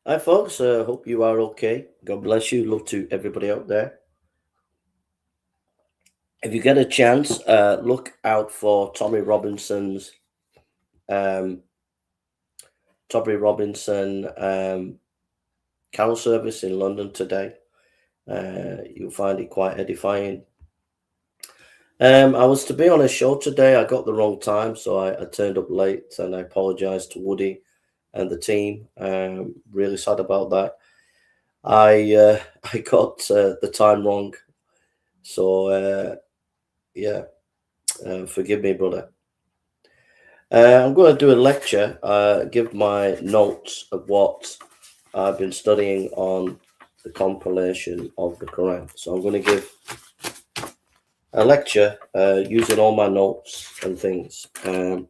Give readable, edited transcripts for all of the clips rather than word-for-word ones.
Hi, folks. Hope you are okay. God bless you. Love to everybody out there. If you get a chance, look out for um, Tommy Robinson carol service in London today. You'll find it quite edifying. I was to be on a show today. I got the wrong time, so I turned up late, and I apologise to Woody and the team. Really sad about that. I I got the time wrong, so yeah. Forgive me, brother. I'm going to do a lecture, give my notes of what I've been studying on the compilation of the Quran. So I'm going to give a lecture using all my notes and things, and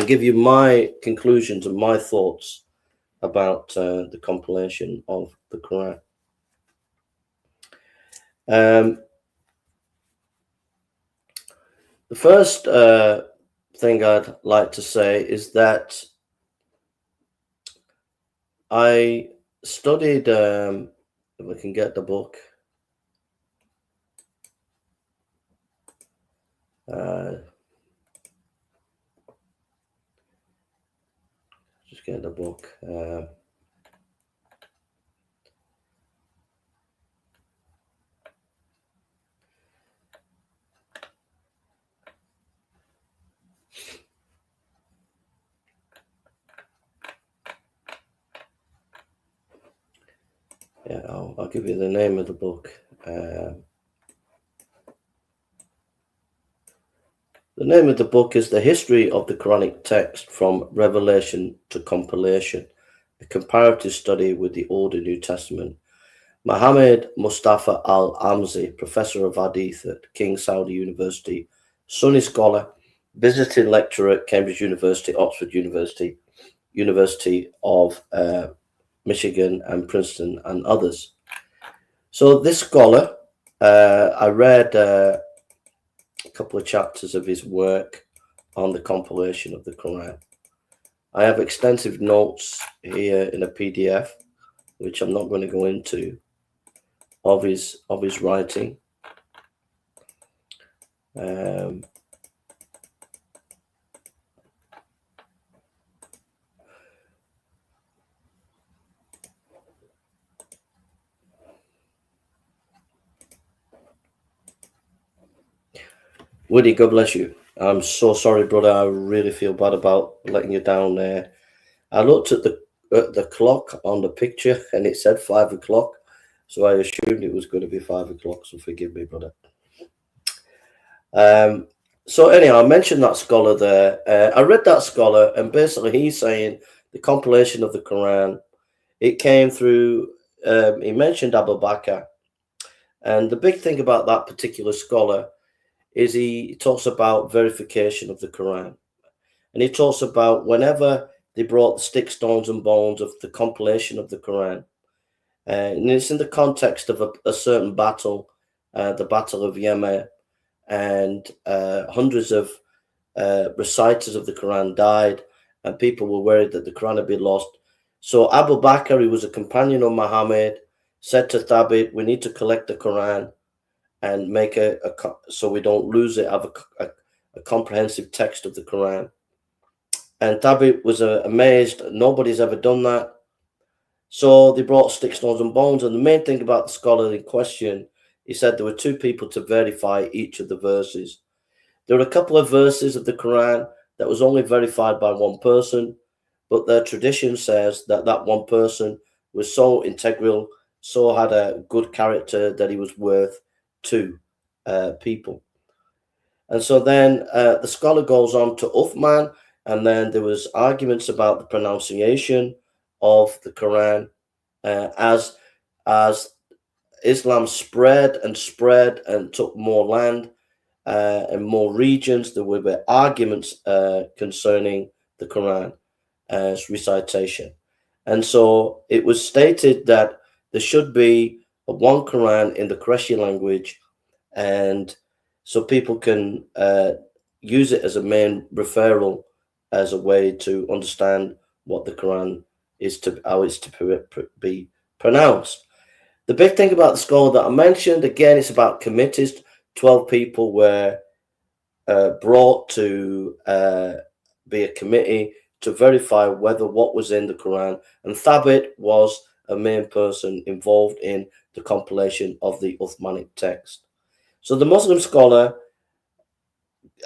give you my conclusions and my thoughts about the compilation of the Quran. Um, the first thing I'd like to say is that I studied, if we can get the book, just get the book. Yeah, I'll give you the name of the book. The name of the book is The History of the Quranic Text from Revelation to Compilation, a comparative study with the Old and New Testament. Mohammed Mustafa Al-Amzi, Professor of Hadith at King Saudi University, Sunni scholar, visiting lecturer at Cambridge University, Oxford University, University of Michigan and Princeton, and others. So this scholar, I read a couple of chapters of his work on the compilation of the Quran. I have extensive notes here in a PDF, which I'm not going to go into, of his writing. Woody, God bless you. I'm so sorry, brother. I really feel bad about letting you down there. I looked at the clock on the picture and it said 5 o'clock, so I assumed it was going to be 5 o'clock. So forgive me, brother. So anyhow, I mentioned that scholar there. I read that scholar, and basically he's saying the compilation of the Quran. It came through. He mentioned Abu Bakr, and the big thing about that particular scholar is he talks about verification of the Quran. And he talks about whenever they brought the sticks, stones, and bones of the compilation of the Quran. And it's in the context of a certain battle, the Battle of Yemen, and hundreds of reciters of the Quran died, and people were worried that the Quran had been lost. So Abu Bakr, who was a companion of Muhammad, said to Thabit, we need to collect the Quran and make so we don't lose it, have a comprehensive text of the Quran. And Thabit was amazed. Nobody's ever done that. So they brought sticks, stones, and bones. And the main thing about the scholar in question, he said there were two people to verify each of the verses. There were a couple of verses of the Quran that was only verified by one person, but their tradition says that that one person was so integral, so had a good character that he was worth two people. And so then the scholar goes on to Uthman, and then there was arguments about the pronunciation of the Quran as Islam spread and took more land and more regions. There were arguments concerning the Quran as recitation. And so it was stated that there should be one Quran in the Qurayshi language, and so people can use it as a main referral, as a way to understand what the Quran is to how it's to be pronounced. The big thing about the scholar that I mentioned, again, it's about committees. 12 people were brought to be a committee to verify whether what was in the Quran, and Thabit was a main person involved in the compilation of the Uthmanic text. So the Muslim scholar,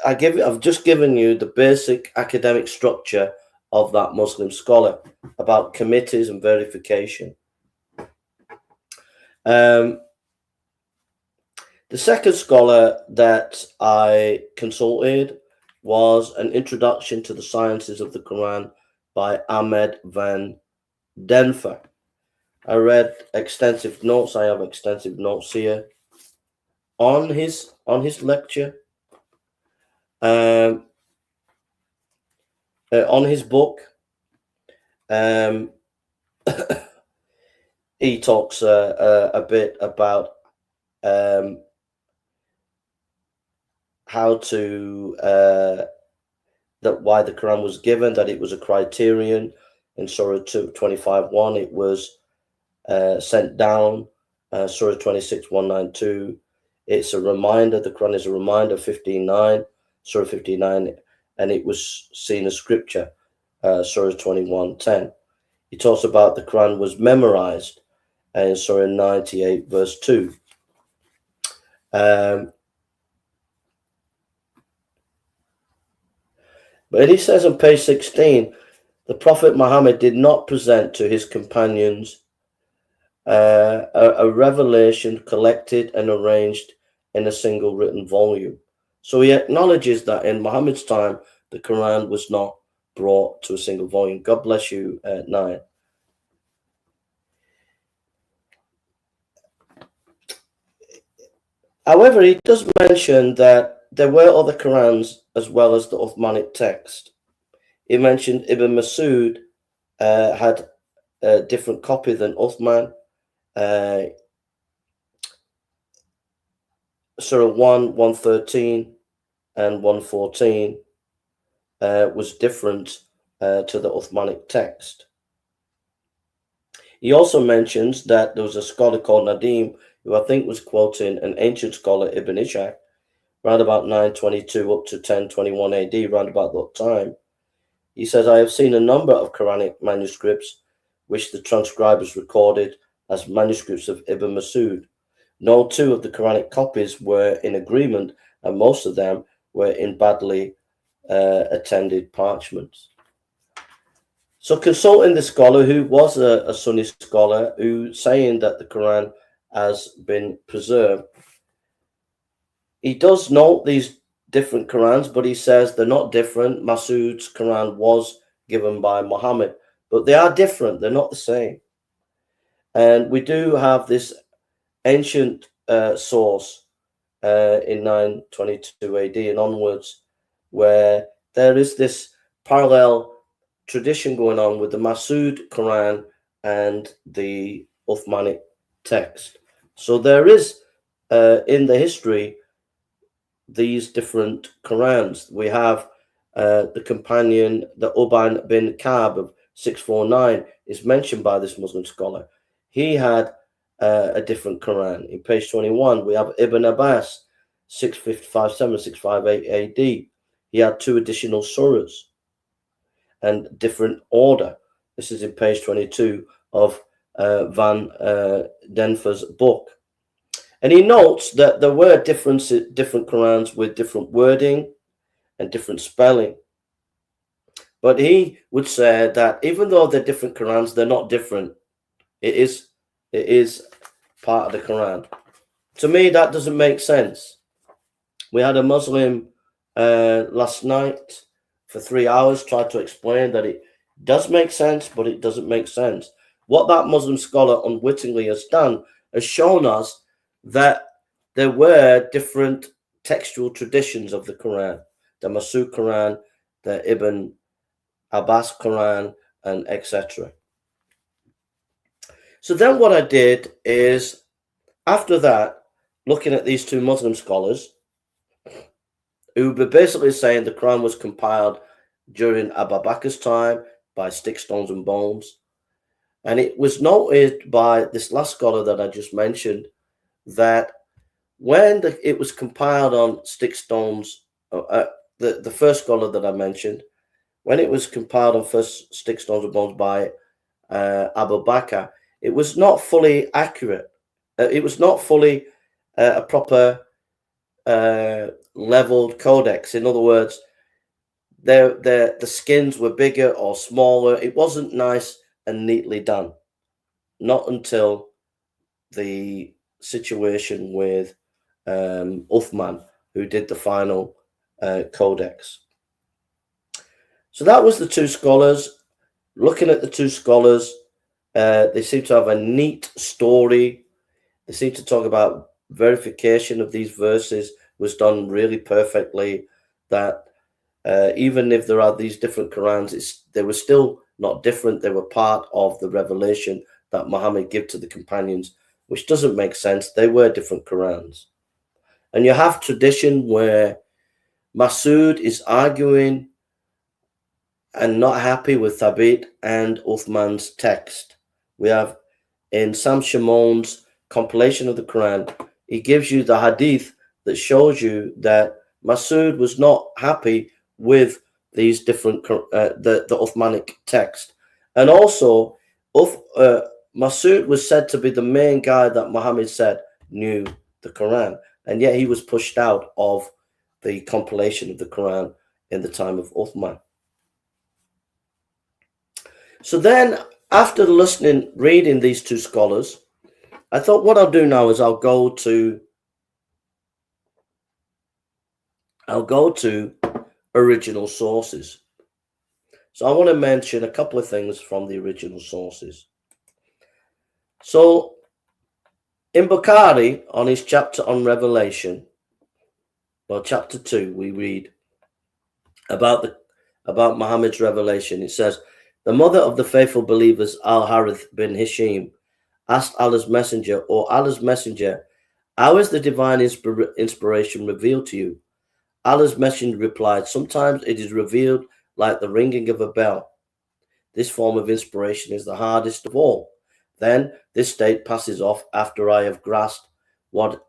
I've just given you the basic academic structure of that Muslim scholar about committees and verification. The second scholar that I consulted was An Introduction to the Sciences of the Quran by Ahmed van Denver. I read extensive notes. I have extensive notes here on his lecture, on his book. He talks a bit about how to that why the Quran was given, that it was a criterion. In Surah 25:1, it was sent down. Surah 26:192, it's a reminder. The Quran is a reminder. 15:9, Surah 59, and it was seen as scripture. Surah 21:10. He talks about the Quran was memorized in Surah 98, verse 2. But he says on page 16, the Prophet Muhammad did not present to his companions a revelation collected and arranged in a single written volume. So he acknowledges that in Muhammad's time, the Quran was not brought to a single volume. God bless you, Nine. However, he does mention that there were other Qurans as well as the Uthmanic text. He mentioned Ibn Masud had a different copy than Uthman. Surah 1, 113 and 114 was different to the Uthmanic text. He also mentions that there was a scholar called Nadim, who I think was quoting an ancient scholar, Ibn Ishaq, around about 922 up to 1021 AD, around about that time. He says, I have seen a number of Quranic manuscripts which the transcribers recorded as manuscripts of Ibn Masud. No two of the Quranic copies were in agreement, and most of them were in badly attended parchments. So consulting the scholar, who was a Sunni scholar, who saying that the Quran has been preserved, he does note these different Qurans, but he says they're not different. Masud's Quran was given by Muhammad, but they are different. They're not the same. And we do have this ancient source in 922 AD and onwards, where there is this parallel tradition going on with the Masud Quran and the Uthmanic text. So there is in the history these different Qurans. We have the companion, the Ubayn bin Ka'b of 649, is mentioned by this Muslim scholar. He had a different Quran. In page 21, we have Ibn Abbas, 657, 658 AD. He had two additional surahs and different order. This is in page 22 of Van Denver's book. And he notes that there were different Qurans with different wording and different spelling. But he would say that even though they're different Qurans, they're not different. It is part of the Quran. To me, that doesn't make sense. We had a Muslim last night for 3 hours tried to explain that it does make sense, but it doesn't make sense. What that Muslim scholar unwittingly has done has shown us that there were different textual traditions of the Quran, the Masud Quran, the Ibn Abbas Quran, and etc. So then what I did is, after that, looking at these two Muslim scholars, who were basically saying the Quran was compiled during Abu Bakr's time by sticks, stones, and bones, And it was noted by this last scholar that I just mentioned that when it was compiled on stick stones, the first scholar that I mentioned, when it was compiled on first stick stones and bones by Abu Bakr, it was not fully accurate. It was not fully a proper leveled codex. In other words, the skins were bigger or smaller. It wasn't nice and neatly done. Not until the situation with Uthman, who did the final codex. So that was the two scholars. Looking at the two scholars, they seem to have a neat story. They seem to talk about verification of these verses was done really perfectly. That even if there are these different Qurans, they were still not different. They were part of the revelation that Muhammad gave to the companions, which doesn't make sense. They were different Qurans. And you have tradition where Masood is arguing and not happy with Thabit and Uthman's text. We have in Sam Shamon's compilation of the Quran, he gives you the hadith that shows you that Masood was not happy with these different the Uthmanic text. And also, Masood was said to be the main guy that Muhammad said knew the Quran, and yet he was pushed out of the compilation of the Quran in the time of Uthman. So then, after reading these two scholars, I thought what I'll do now is I'll go to original sources. So I want to mention a couple of things from the original sources. So in Bukhari, on his chapter on Revelation, well, chapter 2, we read about Muhammad's revelation. It says, the mother of the faithful believers, Al-Harith bin Hisham, asked Allah's messenger, or Allah's messenger, how is the divine inspiration revealed to you? Allah's messenger replied, sometimes it is revealed like the ringing of a bell. This form of inspiration is the hardest of all. Then this state passes off after I have grasped what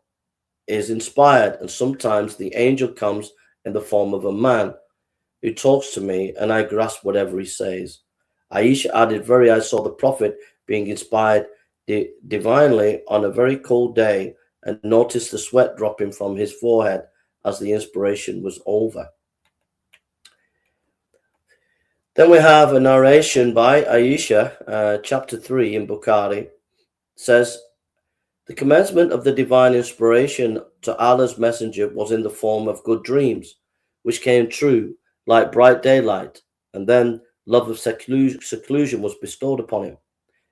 is inspired, and sometimes the angel comes in the form of a man who talks to me, and I grasp whatever he says. Aisha added, I saw the Prophet being inspired divinely on a very cold day and noticed the sweat dropping from his forehead as the inspiration was over. Then we have a narration by Aisha, chapter 3 in Bukhari, says, the commencement of the divine inspiration to Allah's messenger was in the form of good dreams, which came true like bright daylight, and then love of seclusion was bestowed upon him.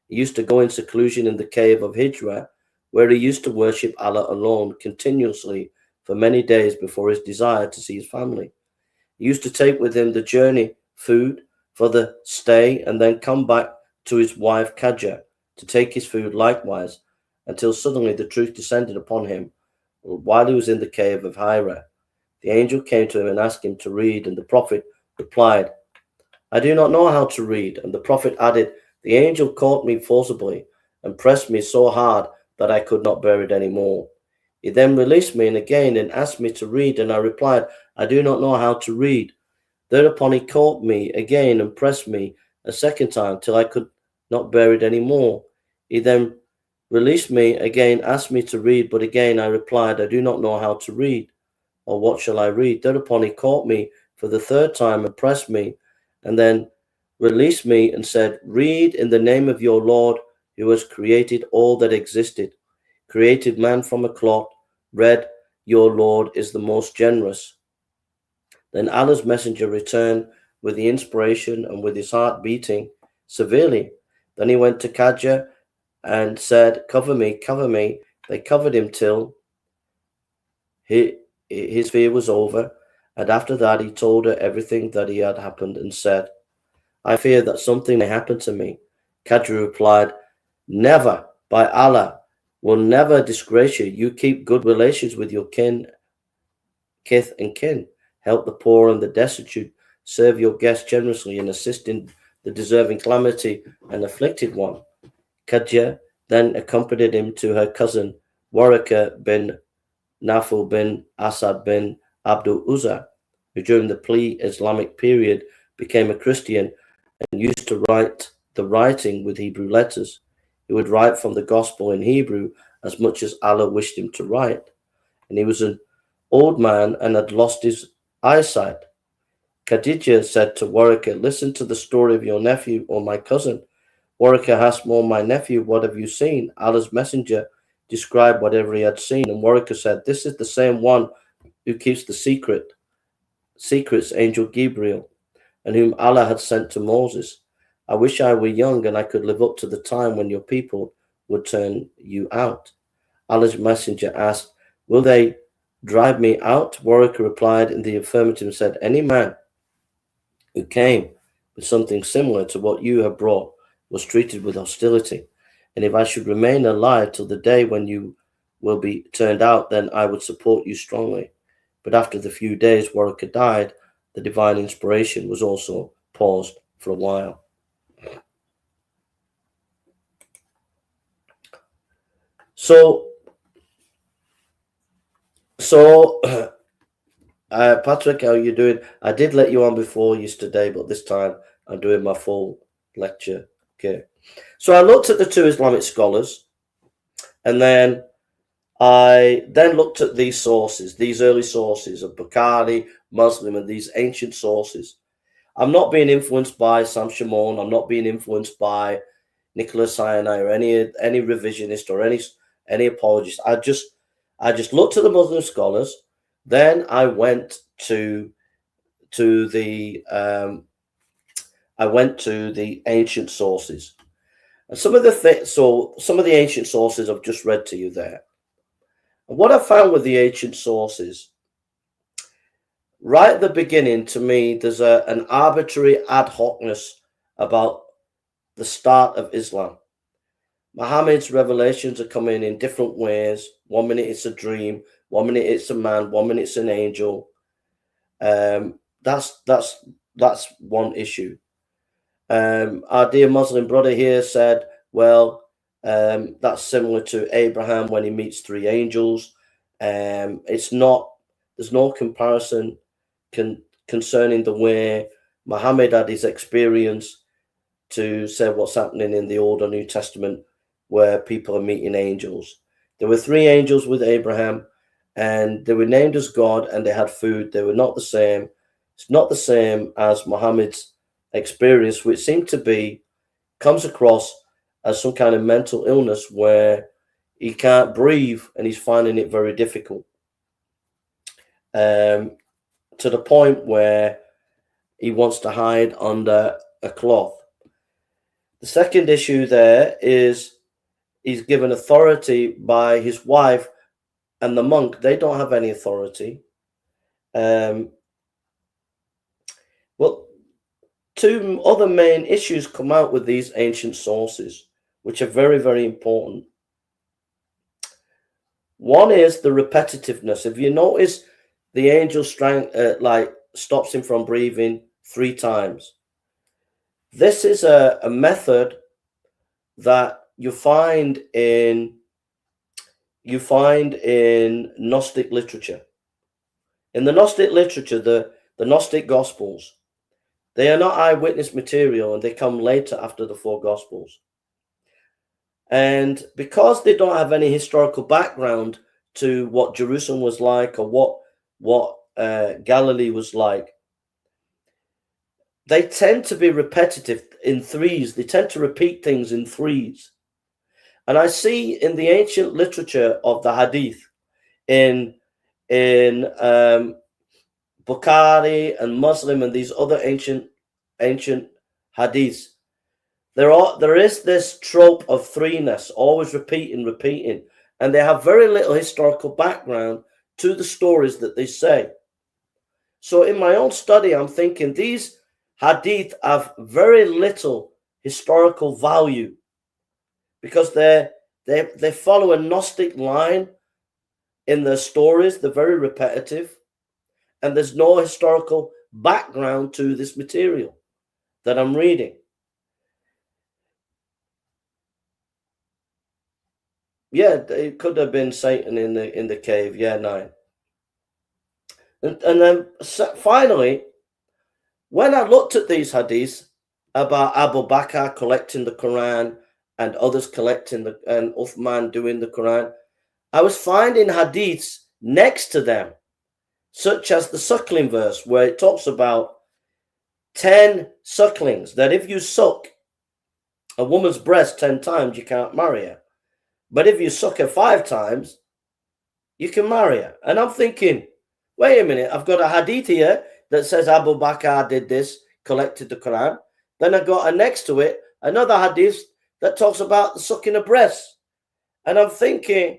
He used to go in seclusion in the cave of Hijra, where he used to worship Allah alone continuously for many days before his desire to see his family. He used to take with him the journey food for the stay and then come back to his wife Kaja to take his food likewise, until suddenly the truth descended upon him while he was in the cave of Hira. The angel came to him and asked him to read, and the Prophet replied, I do not know how to read. And the Prophet added, the angel caught me forcibly and pressed me so hard that I could not bear it any more. He then released me and asked me to read, and I replied, I do not know how to read. Thereupon he caught me again and pressed me a second time till I could not bear it any more. He then released me again, asked me to read, but again I replied, I do not know how to read, or what shall I read? Thereupon he caught me for the third time and pressed me, and then released me and said, read in the name of your Lord, who has created all that existed, created man from a clot, read, your Lord is the most generous. Then Allah's messenger returned with the inspiration and with his heart beating severely. Then he went to Kaja and said, cover me, cover me. They covered him till his fear was over, and after that he told her everything that had happened and said, I fear that something may happen to me. Kaja replied, never, by Allah, will never disgrace you. You keep good relations with your kith and kin, help the poor and the destitute, serve your guests generously, and assist in the deserving calamity and afflicted one. Khadija then accompanied him to her cousin Waraka bin Nafal bin Asad bin Abdul Uzza, who during the pre-Islamic period became a Christian and used to write the writing with Hebrew letters. He would write from the gospel in Hebrew as much as Allah wished him to write. And he was an old man and had lost his eyesight. Khadija said to Waraka, "Listen to the story of your nephew or my cousin." Waraka asked, "More, my nephew, what have you seen?" Allah's messenger described whatever he had seen, and Waraka said, "This is the same one who keeps the secrets, angel Gabriel, and whom Allah had sent to Moses. I wish I were young and I could live up to the time when your people would turn you out." Allah's messenger asked, "Will they drive me out?" Waraka replied in the affirmative and said, "Any man who came with something similar to what you have brought was treated with hostility. And if I should remain alive till the day when you will be turned out, then I would support you strongly." But after the few days Waraka died, the divine inspiration was also paused for a while. So Patrick, how are you doing? I did let you on before yesterday, but this time I'm doing my full lecture. Okay. So I looked at the two Islamic scholars, and then I looked at these sources, these early sources of Bukhari, Muslim, and these ancient sources. I'm not being influenced by Sam Shimon. I'm not being influenced by Nicholas Sinai or any revisionist or any apologist. I just looked at the Muslim scholars. Then I went to the ancient sources, and some of the ancient sources I've just read to you there. And what I found with the ancient sources, right at the beginning, to me, there's an arbitrary ad hocness about the start of Islam. Muhammad's revelations are coming in different ways. 1 minute it's a dream, 1 minute it's a man, 1 minute it's an angel. That's one issue. Our dear Muslim brother here said, well, that's similar to Abraham when he meets three angels. There's no comparison concerning the way Muhammad had his experience to say what's happening in the Old or New Testament, where people are meeting angels. There were three angels with Abraham, and they were named as God, and they had food. They were not the same. It's not the same as Muhammad's experience, which comes across as some kind of mental illness where he can't breathe and he's finding it very difficult, to the point where he wants to hide under a cloth. The second issue there is he's given authority by his wife and the monk. They don't have any authority. Two other main issues come out with these ancient sources, which are very, very important. One is the repetitiveness. If you notice, the angel stops him from breathing 3 times. This is a method that you find in Gnostic literature. In the Gnostic literature, the Gnostic Gospels, they are not eyewitness material, and they come later after the 4 Gospels. And because they don't have any historical background to what Jerusalem was like or what Galilee was like, they tend to be repetitive in 3s. They tend to repeat things in 3s. And I see in the ancient literature of the Hadith, in Bukhari and Muslim and these other ancient Hadiths, there is this trope of 3ness, always repeating, and they have very little historical background to the stories that they say. So in my own study, I'm thinking these Hadith have very little historical value, because they follow a Gnostic line in their stories. They're very repetitive, and there's no historical background to this material that I'm reading. Yeah, it could have been Satan in the cave. Yeah, 9. And then finally, when I looked at these hadiths about Abu Bakr collecting the Quran and others collecting and Uthman doing the Quran, I was finding hadiths next to them, such as the suckling verse, where it talks about 10 sucklings, that if you suck a woman's breast 10 times, you can't marry her. But if you suck her 5 times, you can marry her. And I'm thinking, wait a minute, I've got a hadith here that says Abu Bakr did this, collected the Quran. Then I got next to it another hadith that talks about the sucking of breasts. And I'm thinking,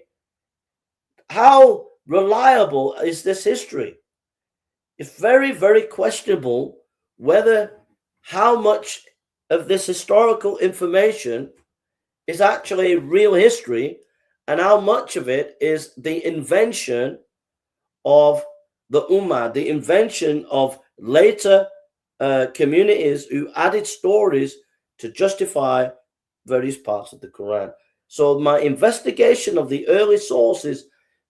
how reliable is this history? It's very, very questionable whether how much of this historical information is actually real history and how much of it is the invention of the Ummah, the invention of later communities who added stories to justify various parts of the Quran. So my investigation of the early sources,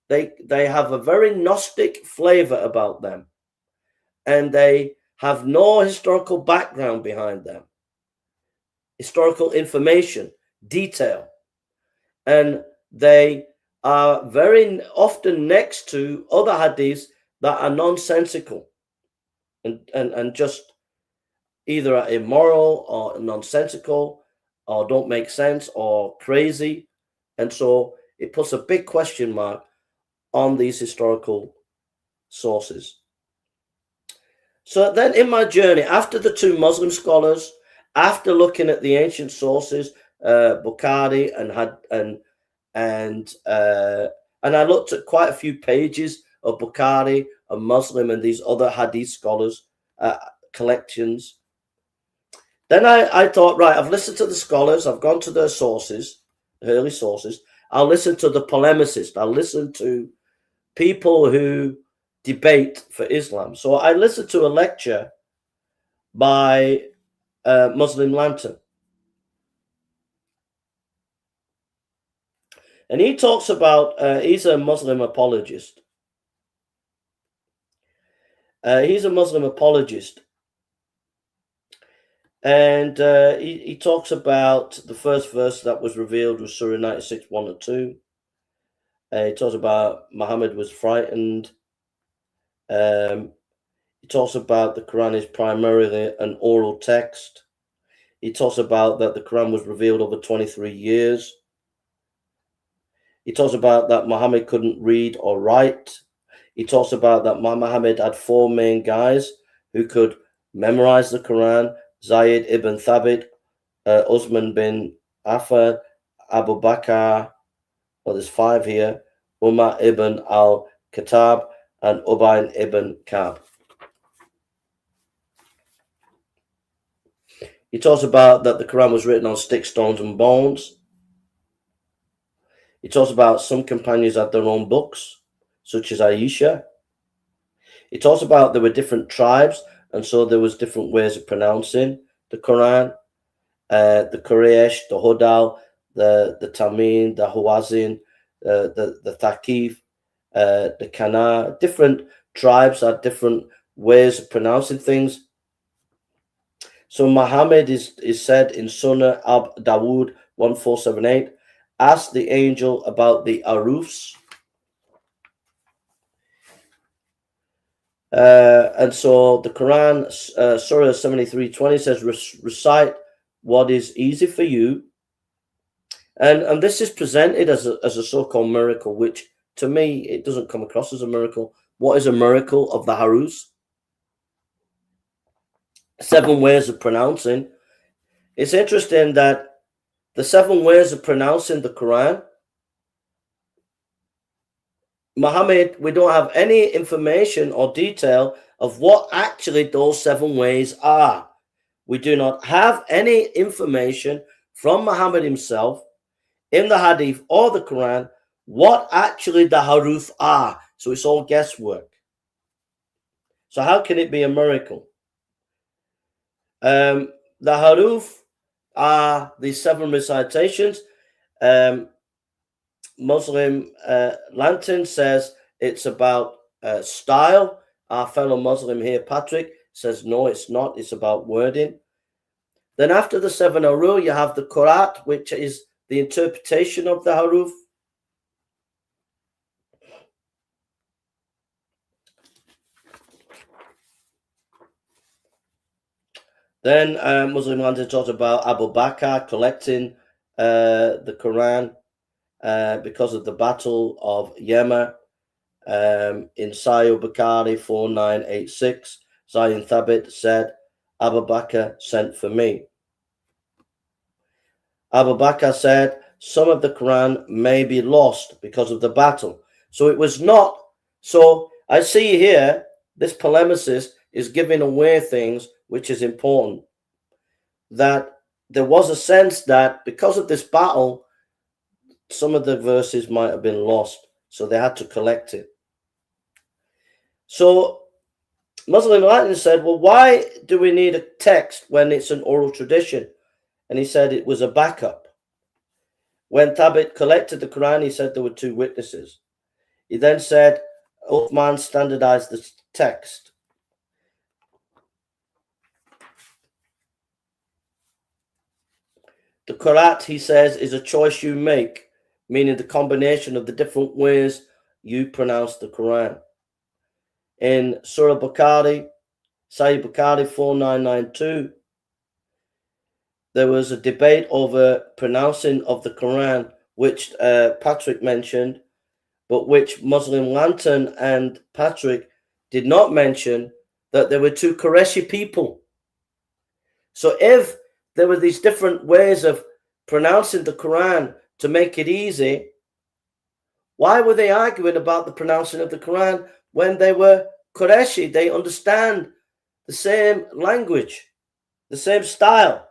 they have a very Gnostic flavor about them, and they have no historical background behind them, historical information, detail, and they are very often next to other hadiths that are nonsensical and just either are immoral or nonsensical or don't make sense or crazy. And so it puts a big question mark on these historical sources. So then in my journey, after the 2 Muslim scholars, after looking at the ancient sources, Bukhari and I looked at quite a few pages of Bukhari and Muslim and these other hadith scholars collections. Then I thought, right, I've listened to the scholars, I've gone to their sources, early sources. I'll listen to the polemicists. I'll listen to people who debate for Islam. So I listened to a lecture by Muslim Lantern. And he talks about, he's a Muslim apologist. He's a Muslim apologist. And he talks about the first verse that was revealed was Surah 96, 1 and 2. He talks about Muhammad was frightened. He talks about the Quran is primarily an oral text. He talks about that the Quran was revealed over 23 years. He talks about that Muhammad couldn't read or write. He talks about that Muhammad had 4 main guys who could memorize the Quran: Zayd ibn Thabit, Usman bin Affan, Abu Bakr, well, there's 5 here, Umar ibn al-Khattab, and Ubayn ibn Ka'b. He talks about that the Quran was written on sticks, stones, and bones. He talks about some companions had their own books, such as Aisha. He talks about there were different tribes, and so there was different ways of pronouncing the Quran. The Quraysh, the Hudal, the Tamim, the Hawazin, the Thaqif, the Kana. Different tribes had different ways of pronouncing things. So Muhammad is said in Sunnah Ab Dawood 1478, ask the angel about the arufs. And so the Quran, Surah 73:20 says, recite what is easy for you. And this is presented as a so-called miracle, which to me, it doesn't come across as a miracle. What is a miracle of the harus? 7 ways of pronouncing. It's interesting that the 7 ways of pronouncing the Quran, Muhammad, we don't have any information or detail of what actually those 7 ways are. We do not have any information from Muhammad himself in the Hadith or the Quran what actually the haruf are. So it's all guesswork. So how can it be a miracle? The haruf are the 7 recitations. Muslim Lantern says it's about style. Our fellow Muslim here, Patrick, says no, it's not. It's about wording. Then after the 7 haruf, you have the Qurat, which is the interpretation of the haruf. Then Muslim Lantern talks about Abu Bakr collecting the Quran because of the Battle of Yema in Sahih Bukhari 4986. Zayn Thabit said, Abu Bakr sent for me. Abu Bakr said, some of the Quran may be lost because of the battle. So it was not. So I see here, this polemicist is giving away things which is important. That there was a sense that because of this battle, some of the verses might have been lost. So they had to collect it. So Muslim Enlightenment said, well, why do we need a text when it's an oral tradition? And he said it was a backup. When Thabit collected the Quran, he said there were 2 witnesses. He then said, Uthman standardized the text. The Qurat, he says, is a choice you make, meaning the combination of the different ways you pronounce the Quran. In Surah Bukhari, Sahih Bukhari 4992, there was a debate over pronouncing of the Quran, which Patrick mentioned, but which Muslim Lantern and Patrick did not mention, that there were 2 Qurayshi people. So if there were these different ways of pronouncing the Quran to make it easy, why were they arguing about the pronouncing of the Quran when they were Qurayshi? They understand the same language, the same style.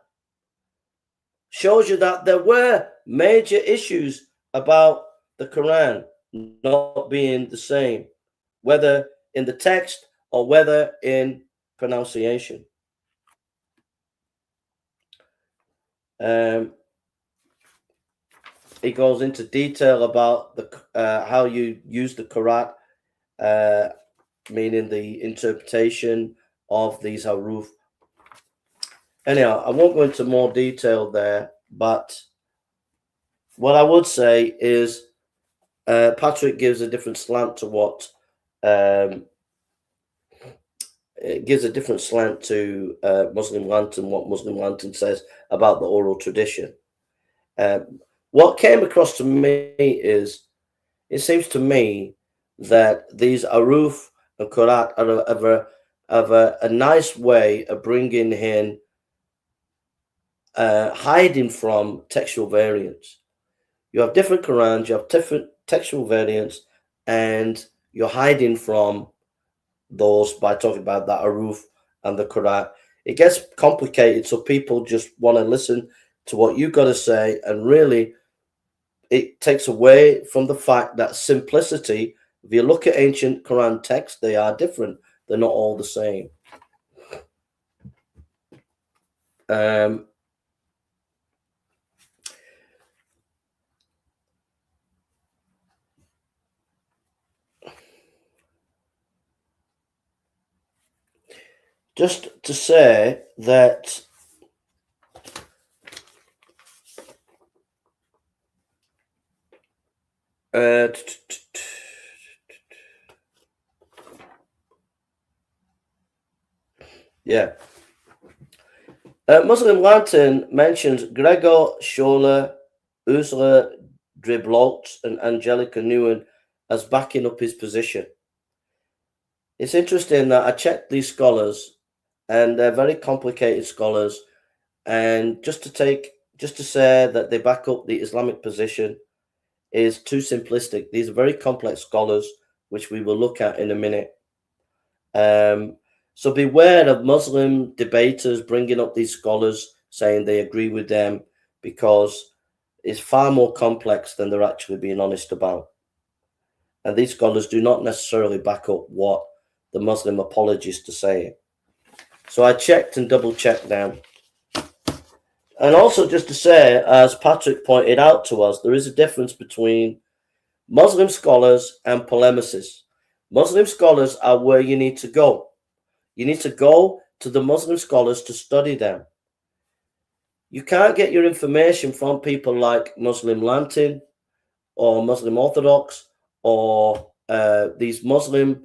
Shows you that there were major issues about the Quran not being the same, whether in the text or whether in pronunciation. He goes into detail about the how you use the Quran, meaning the interpretation of these haruf. Anyhow, I won't go into more detail there, but what I would say is Patrick gives a different slant to what it gives a different slant to Muslim Lantern, what Muslim Lantern says about the oral tradition. What came across to me is, it seems to me that these haruf and Qurat are a nice way of bringing in hiding from textual variants. You have different Qurans, you have different textual variants, and you're hiding from those by talking about that haruf and the Quran. It gets complicated, so people just want to listen to what you've got to say, and really it takes away from the fact that simplicity, if you look at ancient Quran texts, they are different. They're not all the same. Just to say that Muslim Lantern mentions Gregor Scholler, Ursula Driblaut, and Angelica Newen as backing up his position. It's interesting that I checked these scholars, and they're very complicated scholars, and just to say that they back up the Islamic position is too simplistic. These are very complex scholars, which we will look at in a minute. So beware of Muslim debaters bringing up these scholars saying they agree with them, because it's far more complex than they're actually being honest about. And these scholars do not necessarily back up what the Muslim apologists are saying. So I checked and double checked now. And also just to say, as Patrick pointed out to us, there is a difference between Muslim scholars and polemicists. Muslim scholars are where you need to go. You need to go to the Muslim scholars to study them. You can't get your information from people like Muslim Latin or Muslim Orthodox or these Muslim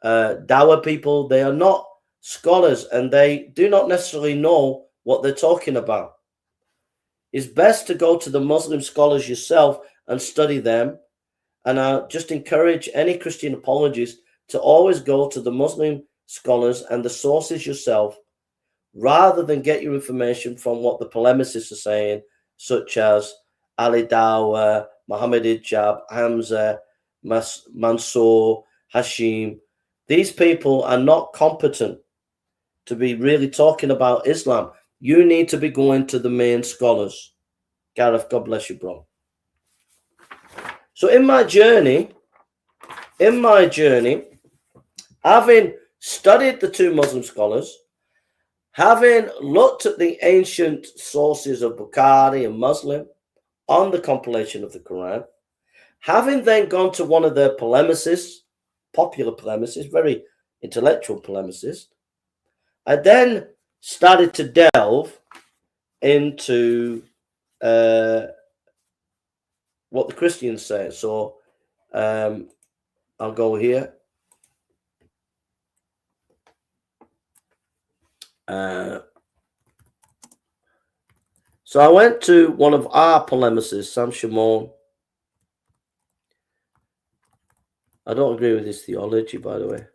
Dawa people. They are not scholars and they do not necessarily know what they're talking about. It's best to go to the Muslim scholars yourself and study them. And I just encourage any Christian apologist to always go to the Muslim scholars and the sources yourself, rather than get your information from what the polemicists are saying, such as Ali Dawah, Muhammad Ijab, Hamza, Mansour, Hashim. These people are not competent to be really talking about Islam. You need to be going to the main scholars. Gareth, God bless you, bro. So in my journey, having studied the two Muslim scholars, having looked at the ancient sources of Bukhari and Muslim on the compilation of the Quran, having then gone to one of their polemicists, popular polemicists, very intellectual polemicist, I then started to delve into what the Christians say. So I'll go here. So I went to one of our polemicists, Sam Shimon. I don't agree with his theology, by the way.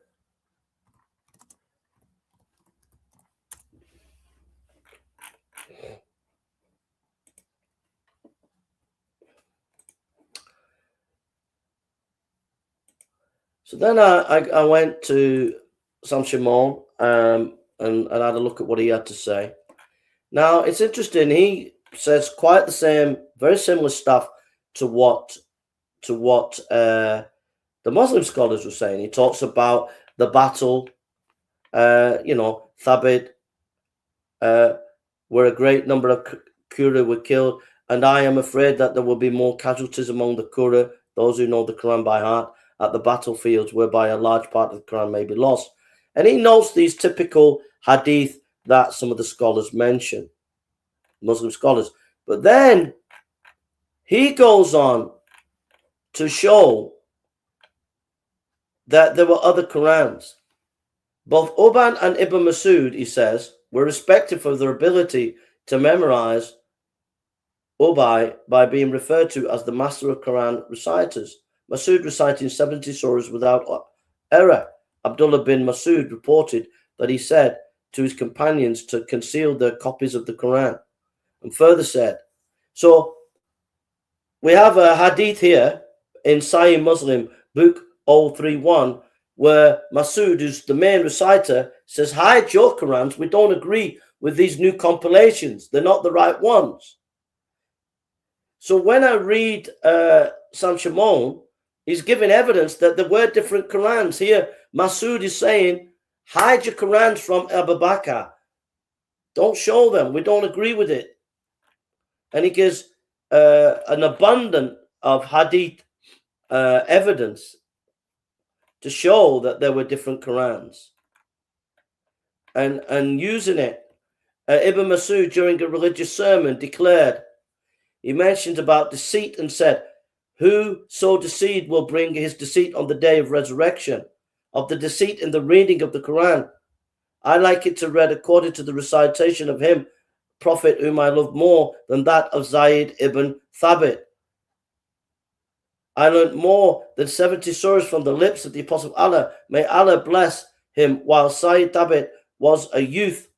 So then I went to Sam Shimon and had a look at what he had to say. Now, it's interesting. He says quite the same, very similar stuff to what the Muslim scholars were saying. He talks about the battle, Thabit, where a great number of Qurra were killed, and I am afraid that there will be more casualties among the Qurra, those who know the Quran by heart, at the battlefields whereby a large part of the Quran may be lost. And he notes these typical hadith that some of the scholars mention, Muslim scholars. But then he goes on to show that there were other Qurans. Both Uban and Ibn Masud, he says, were respected for their ability to memorize Ubay by being referred to as the master of Quran reciters. Masud reciting 70 surahs without error. Abdullah bin Masud reported that he said to his companions to conceal their copies of the Quran, and further said, so we have a hadith here in Sahih Muslim, book 031, where Masud, who's the main reciter, says, hide your Qurans, we don't agree with these new compilations, they're not the right ones. So when I read Sam Shimon, he's giving evidence that there were different Qurans. Here, Masud is saying, hide your Qurans from Abu Bakr. Don't show them. We don't agree with it. And he gives an abundance of hadith evidence to show that there were different Qurans. And using it, Ibn Masud, during a religious sermon, declared, he mentioned about deceit and said, who so deceived will bring his deceit on the day of resurrection, of the deceit in the reading of the Quran. I like it to read according to the recitation of him, Prophet whom I love more than that of Zayd ibn Thabit. I learned more than 70 surahs from the lips of the Apostle of Allah. May Allah bless him while Zayd Thabit was a youth.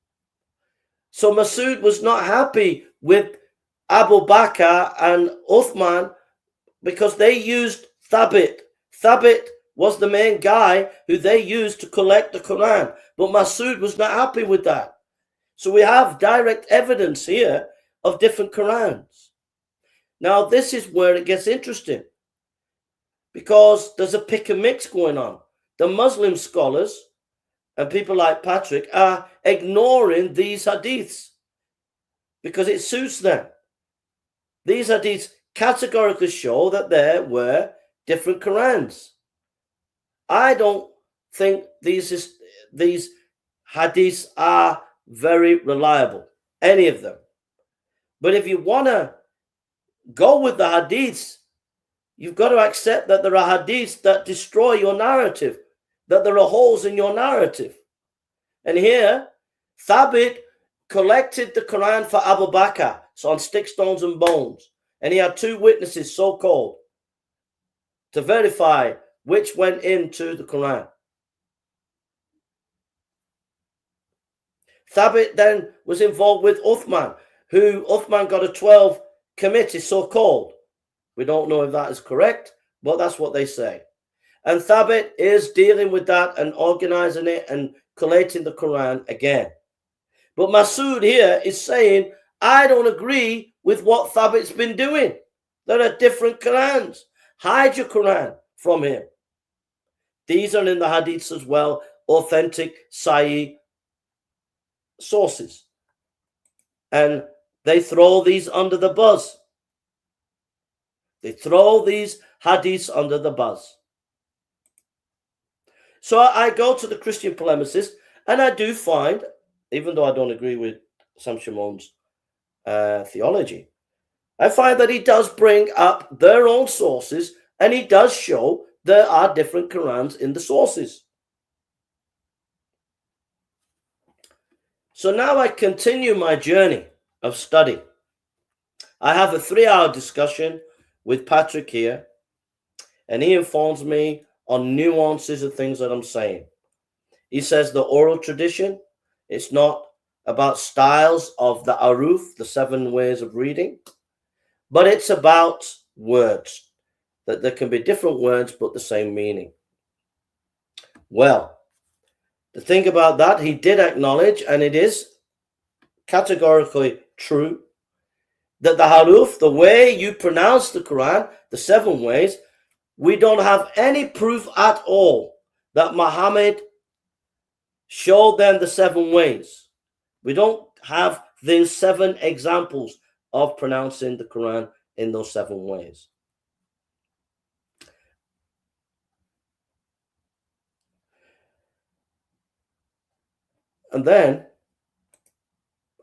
So Masud was not happy with Abu Bakr and Uthman because they used Thabit. Thabit was the main guy who they used to collect the Quran. But Masud was not happy with that. So we have direct evidence here of different Qurans. Now, this is where it gets interesting, because there's a pick and mix going on. The Muslim scholars and people like Patrick are ignoring these hadiths because it suits them. These hadiths categorically show that there were different Qurans. I don't think these hadiths are very reliable, any of them. But if you want to go with the hadiths, you've got to accept that there are hadiths that destroy your narrative, that there are holes in your narrative. And here, Thabit collected the Quran for Abu Bakr, so on sticks, stones, and bones. And he had 2 witnesses, so-called, to verify which went into the Quran. Thabit then was involved with Uthman, who Uthman got a 12 committee, so-called. We don't know if that is correct, but that's what they say. And Thabit is dealing with that and organizing it and collating the Quran again. But Masood here is saying, I don't agree with what Thabit's been doing. There are different Qurans. Hide your Quran from him. These are in the hadiths as well, authentic Sahih sources. And they throw these under the bus. They throw these hadiths under the bus. So I go to the Christian polemicist, and I do find, even though I don't agree with Sam Shimon's theology, I find that he does bring up their own sources, and he does show there are different Qurans in the sources. So now I continue my journey of study. I have a 3-hour discussion with Patrick here, and he informs me on nuances of things that I'm saying. He says the oral tradition, it's not about styles of the aruf, the 7 ways of reading, but it's about words, that there can be different words but the same meaning. Well, the thing about that, he did acknowledge, and it is categorically true, that the haruf, the way you pronounce the Quran, the 7 ways, we don't have any proof at all that Muhammad showed them the 7 ways. We don't have these 7 examples of pronouncing the Quran in those 7 ways. And then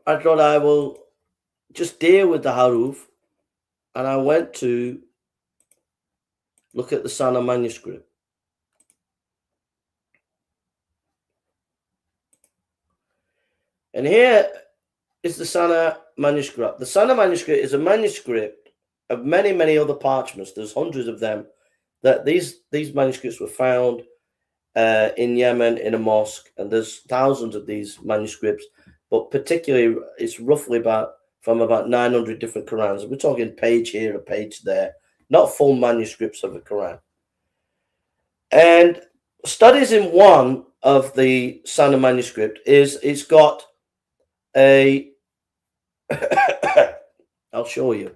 I thought I will just deal with the haruf, and I went to look at the Sana manuscript. And here is the Sana manuscript. The Sana manuscript is a manuscript of many, many other parchments. There's hundreds of them. That these manuscripts were found in Yemen in a mosque, and there's thousands of these manuscripts. But particularly, it's roughly from about 900 different Qurans. We're talking page here, a page there, not full manuscripts of the Quran. And studies in one of the Sana manuscript is it's got a I'll show you.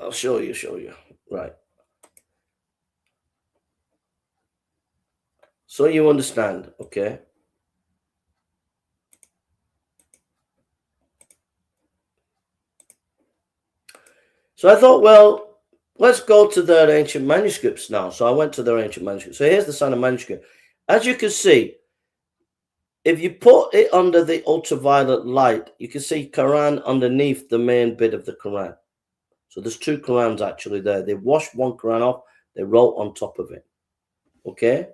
I'll show you. Right. So you understand, okay? So I thought, well, let's go to their ancient manuscripts now. So I went to their ancient manuscripts. So here's the Sana manuscript. As you can see, if you put it under the ultraviolet light, you can see Quran underneath the main bit of the Quran. So there's 2 Qurans actually there. They washed one Quran off, they wrote on top of it. Okay?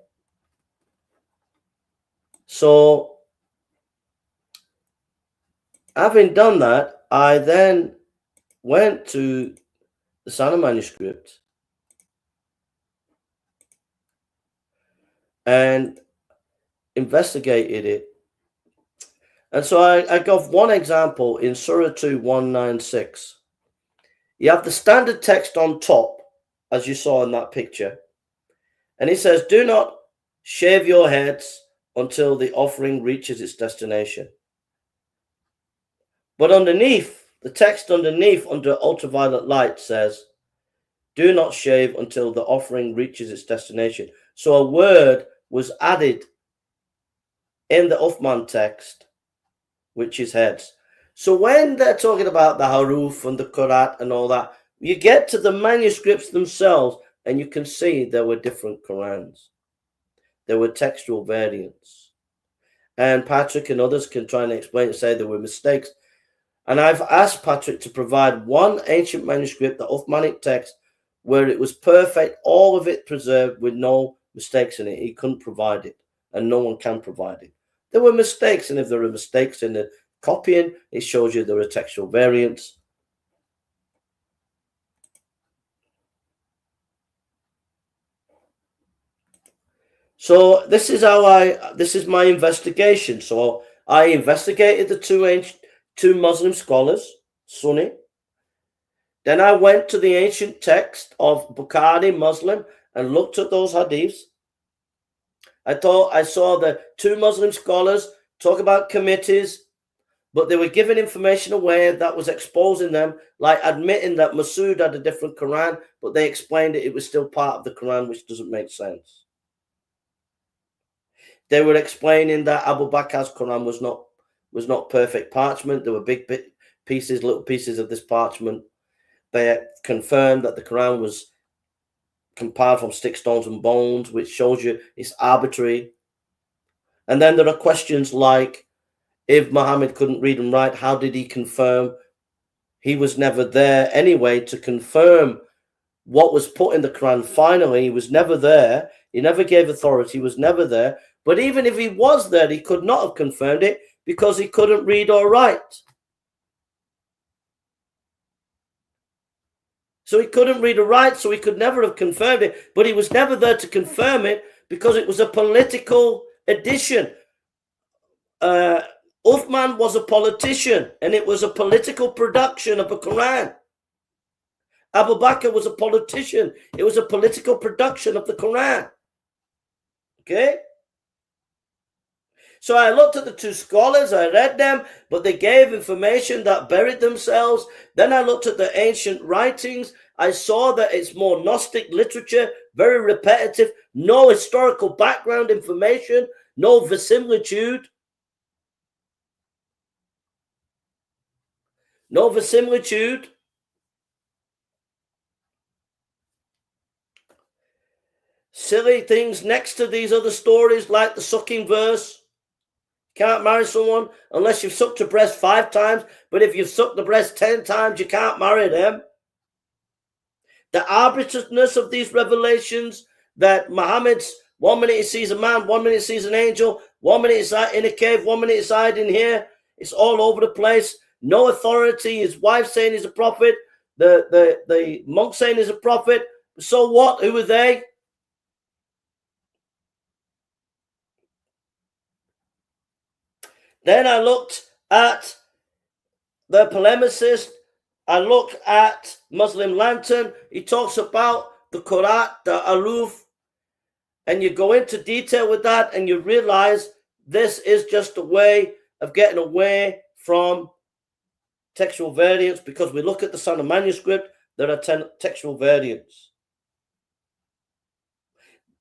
So having done that, I then went to the Sana manuscript and investigated it. And so I gave one example in Surah 2, 196. You have the standard text on top, as you saw in that picture. And it says, do not shave your heads until the offering reaches its destination. But underneath, the text underneath under ultraviolet light says, Do not shave until the offering reaches its destination. So a word was added in the Uthman text, which is heads. So when they're talking about the Haruf and the Qurat and all that, you get to the manuscripts themselves and you can see there were different Qurans. There were textual variants. And Patrick and others can try and explain and say there were mistakes. And I've asked Patrick to provide one ancient manuscript, the Uthmanic text, where it was perfect, all of it preserved with no mistakes in it. He couldn't provide it, and no one can provide it. There were mistakes, and if there are mistakes in the copying, it shows you there are textual variants. So this is my investigation. So I investigated the two Muslim scholars, Sunni. Then I went to the ancient text of Bukhari Muslim and looked at those hadiths. I saw the two Muslim scholars talk about committees, but they were giving information away that was exposing them, like admitting that Masood had a different Quran, but they explained it was still part of the Quran, which doesn't make sense. They were explaining that Abu Bakr's Quran was not perfect parchment. There were big pieces, little pieces of this parchment. They confirmed that the Quran was compiled from sticks, stones, and bones, which shows you it's arbitrary. And then there are questions like, if Muhammad couldn't read and write, how did he confirm? He was never there anyway to confirm what was put in the Quran. Finally, he was never there. He never gave authority. He was never there. But even if he was there, he could not have confirmed it because he couldn't read or write. So he couldn't read or write, so he could never have confirmed it. But he was never there to confirm it because it was a political addition. Uthman was a politician, and it was a political production of the Quran. Abu Bakr was a politician. It was a political production of the Quran. Okay? So I looked at the two scholars, I read them, but they gave information that buried themselves. Then I looked at the ancient writings. I saw that it's more Gnostic literature, very repetitive, no historical background information, no verisimilitude. No verisimilitude. Silly things next to these other stories like the sucking verse. Can't marry someone unless you've sucked a breast 5 times, but if you've sucked the breast 10 times, you can't marry them. The arbitrariness of these revelations, that Muhammad's 1 minute he sees a man, 1 minute he sees an angel, 1 minute he's in a cave, 1 minute he's hiding here. It's all over the place. No authority. His wife saying he's a prophet. The monk saying he's a prophet. So what? Who are they? Then I looked at the polemicist. I looked at Muslim Lantern. He talks about the Qurat, the Aruf, and you go into detail with that and you realize this is just a way of getting away from textual variants, because we look at the Sana manuscript, there are 10 textual variants.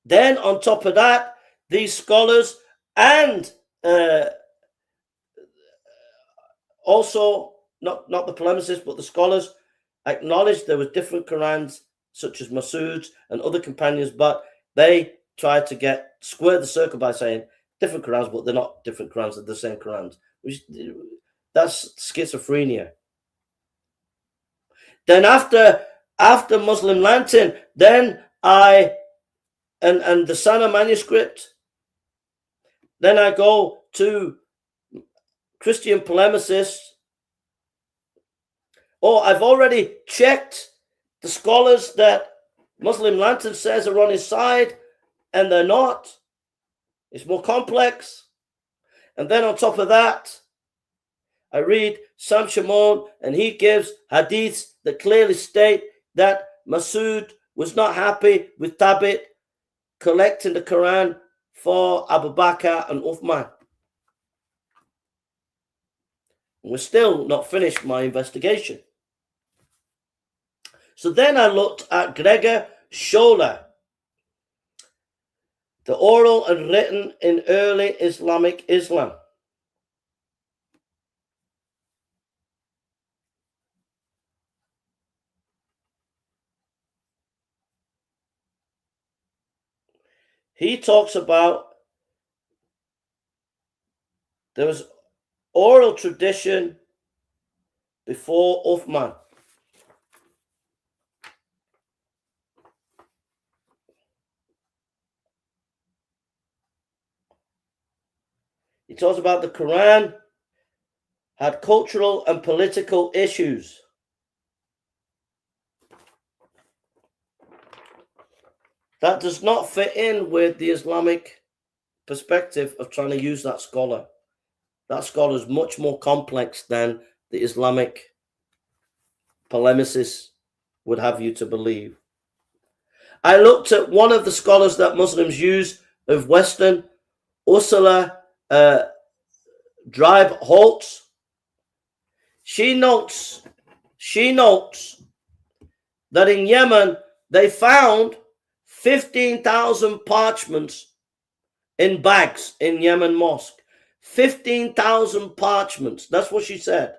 Then on top of that, these scholars and also not the polemicists, but the scholars acknowledged there were different Qurans, such as Masood's and other companions, but they tried to square the circle by saying different Qurans, but they're not different Qurans, they're the same Qurans. That's schizophrenia. Then after Muslim Lantern, then and the Sana manuscript, then I go to Christian polemicists. Oh, I've already checked the scholars that Muslim Lantern says are on his side, and they're not. It's more complex. And then on top of that, I read Sam Shimon, and he gives hadiths that clearly state that Masood was not happy with Thabit collecting the Quran for Abu Bakr and Uthman. We're still not finished my investigation. So then I looked at Gregor Scholler, the oral and written in early Islamic Islam. He talks about there was oral tradition before Uthman. He talks about the Quran had cultural and political issues. That does not fit in with the Islamic perspective of trying to use that scholar. That scholar is much more complex than the Islamic polemicists would have you to believe. I looked at one of the scholars that Muslims use of Western, Ursula Drive Holtz. She notes that in Yemen they found 15,000 parchments in bags in Yemen mosque. 15,000 parchments. That's what she said.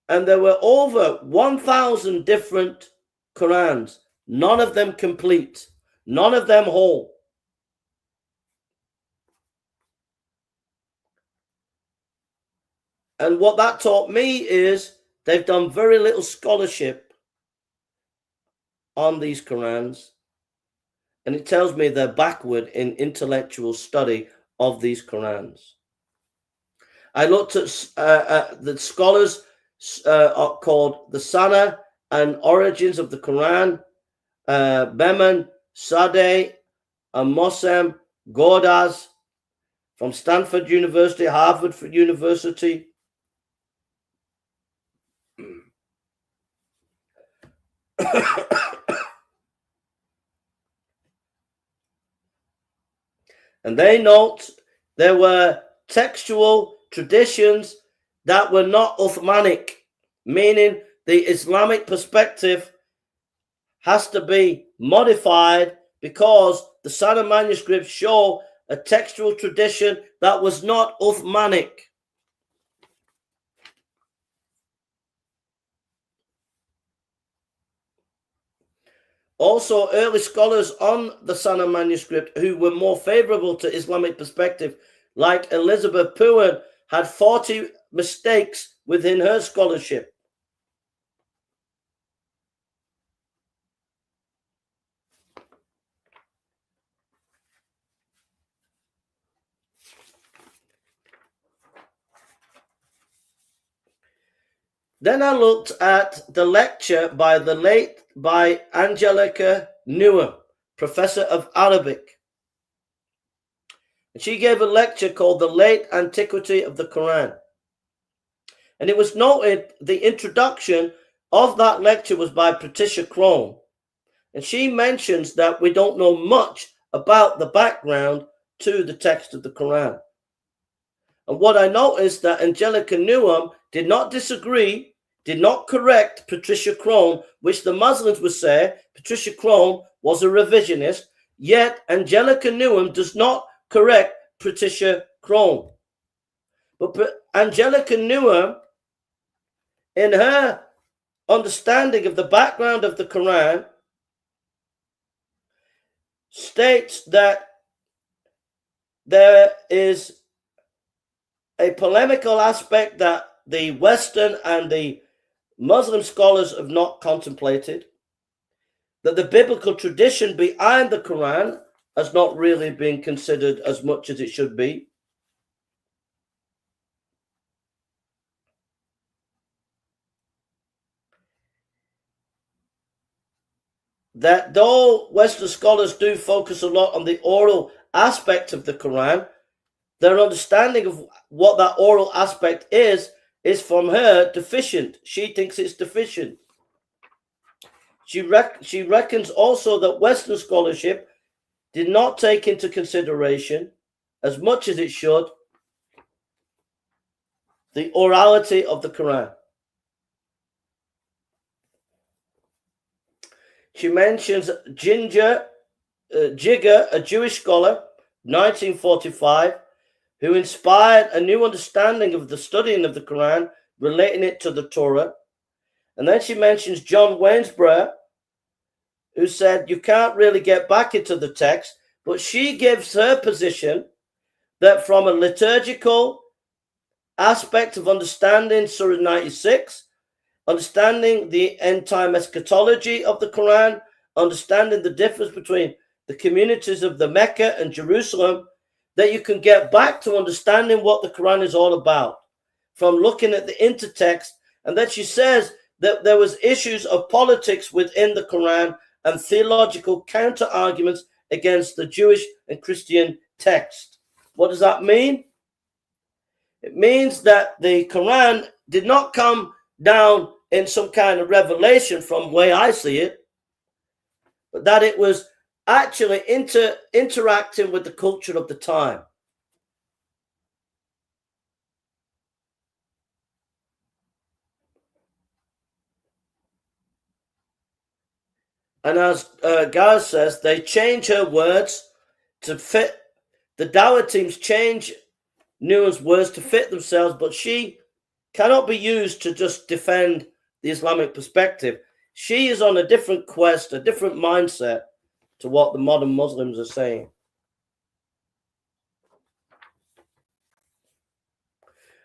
And there were over 1,000 different Qurans, none of them complete, none of them whole. And what that taught me is they've done very little scholarship on these Qurans. And it tells me they're backward in intellectual study of these Qurans. I looked at the scholars called the Sana and Origins of the Quran, Beman, Sadeh, and Mossem Gordas from Stanford University, Harvard University. And they note there were textual traditions that were not Uthmanic, meaning the Islamic perspective has to be modified because the Sana manuscripts show a textual tradition that was not Uthmanic. Also, early scholars on the Sana manuscript who were more favorable to Islamic perspective, like Elizabeth Puen, had 40 mistakes within her scholarship. Then I looked at the lecture by Angelica Newham, professor of Arabic. And she gave a lecture called The Late Antiquity of the Quran. And it was noted the introduction of that lecture was by Patricia Crone. And she mentions that we don't know much about the background to the text of the Quran. And what I noticed that Angelica Newham did not disagree, did not correct Patricia Crone, which the Muslims would say Patricia Crone was a revisionist, yet Angelica Newham does not correct Patricia Crone. But Angelica Newham, in her understanding of the background of the Quran, states that there is a polemical aspect that the Western and the Muslim scholars have not contemplated, that the biblical tradition behind the Quran has not really been considered as much as it should be. That though Western scholars do focus a lot on the oral aspect of the Quran, their understanding of what that oral aspect is from her deficient. She thinks it's deficient. She reckons also that Western scholarship did not take into consideration, as much as it should, the orality of the Quran. She mentions Jigger, a Jewish scholar, 1945, who inspired a new understanding of the studying of the Quran, relating it to the Torah. And then she mentions John Wainsborough, who said you can't really get back into the text, but she gives her position that from a liturgical aspect of understanding Surah 96, understanding the end-time eschatology of the Quran, understanding the difference between the communities of the Mecca and Jerusalem, that you can get back to understanding what the Quran is all about from looking at the intertext. And that she says that there was issues of politics within the Quran and theological counter-arguments against the Jewish and Christian text. What does that mean? It means that the Quran did not come down in some kind of revelation from the way I see it, but that it was actually interacting with the culture of the time. And as Gaz says, they change her words to fit. The Dawah teams change Nuan's words to fit themselves, but she cannot be used to just defend the Islamic perspective. She is on a different quest, a different mindset to what the modern Muslims are saying.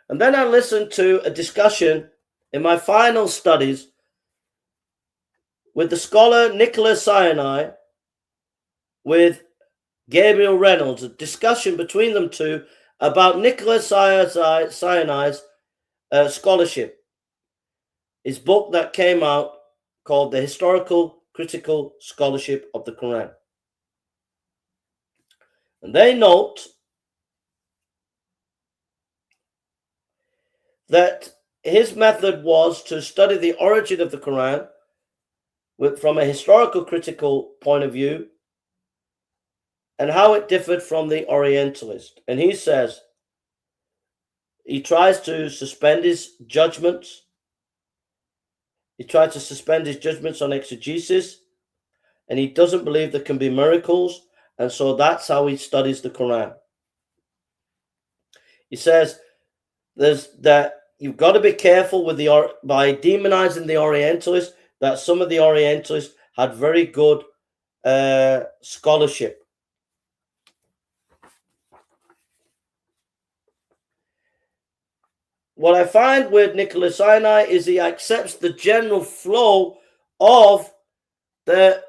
And then I listened to a discussion in my final studies with the scholar Nicholas Sinai, with Gabriel Reynolds, a discussion between them two about Nicholas Sinai's scholarship. His book that came out called The Historical Critical Scholarship of the Quran. And they note that his method was to study the origin of the Quran from a historical critical point of view and how it differed from the Orientalist. And he says he tries to suspend his judgments. He tried to suspend his judgments on exegesis, and he doesn't believe there can be miracles, and so that's how he studies the Quran. He says that you've got to be careful with by demonizing the Orientalists, that some of the Orientalists had very good scholarship. What I find with Nicholas Sinai is he accepts the general flow of the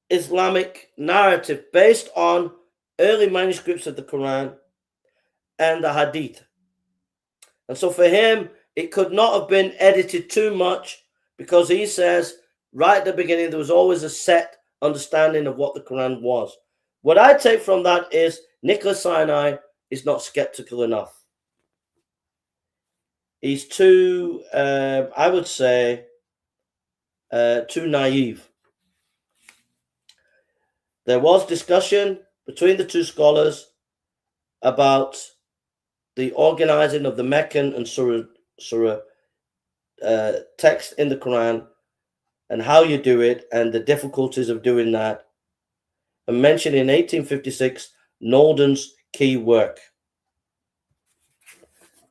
Islamic narrative based on early manuscripts of the Quran and the Hadith. And so for him, it could not have been edited too much, because he says right at the beginning there was always a set understanding of what the Quran was. What I take from that is Nicholas Sinai is not skeptical enough. He's too, I would say, too naive. There was discussion between the two scholars about the organizing of the Meccan and Surah text in the Quran and how you do it and the difficulties of doing that, and mentioned in 1856 Nolden's key work.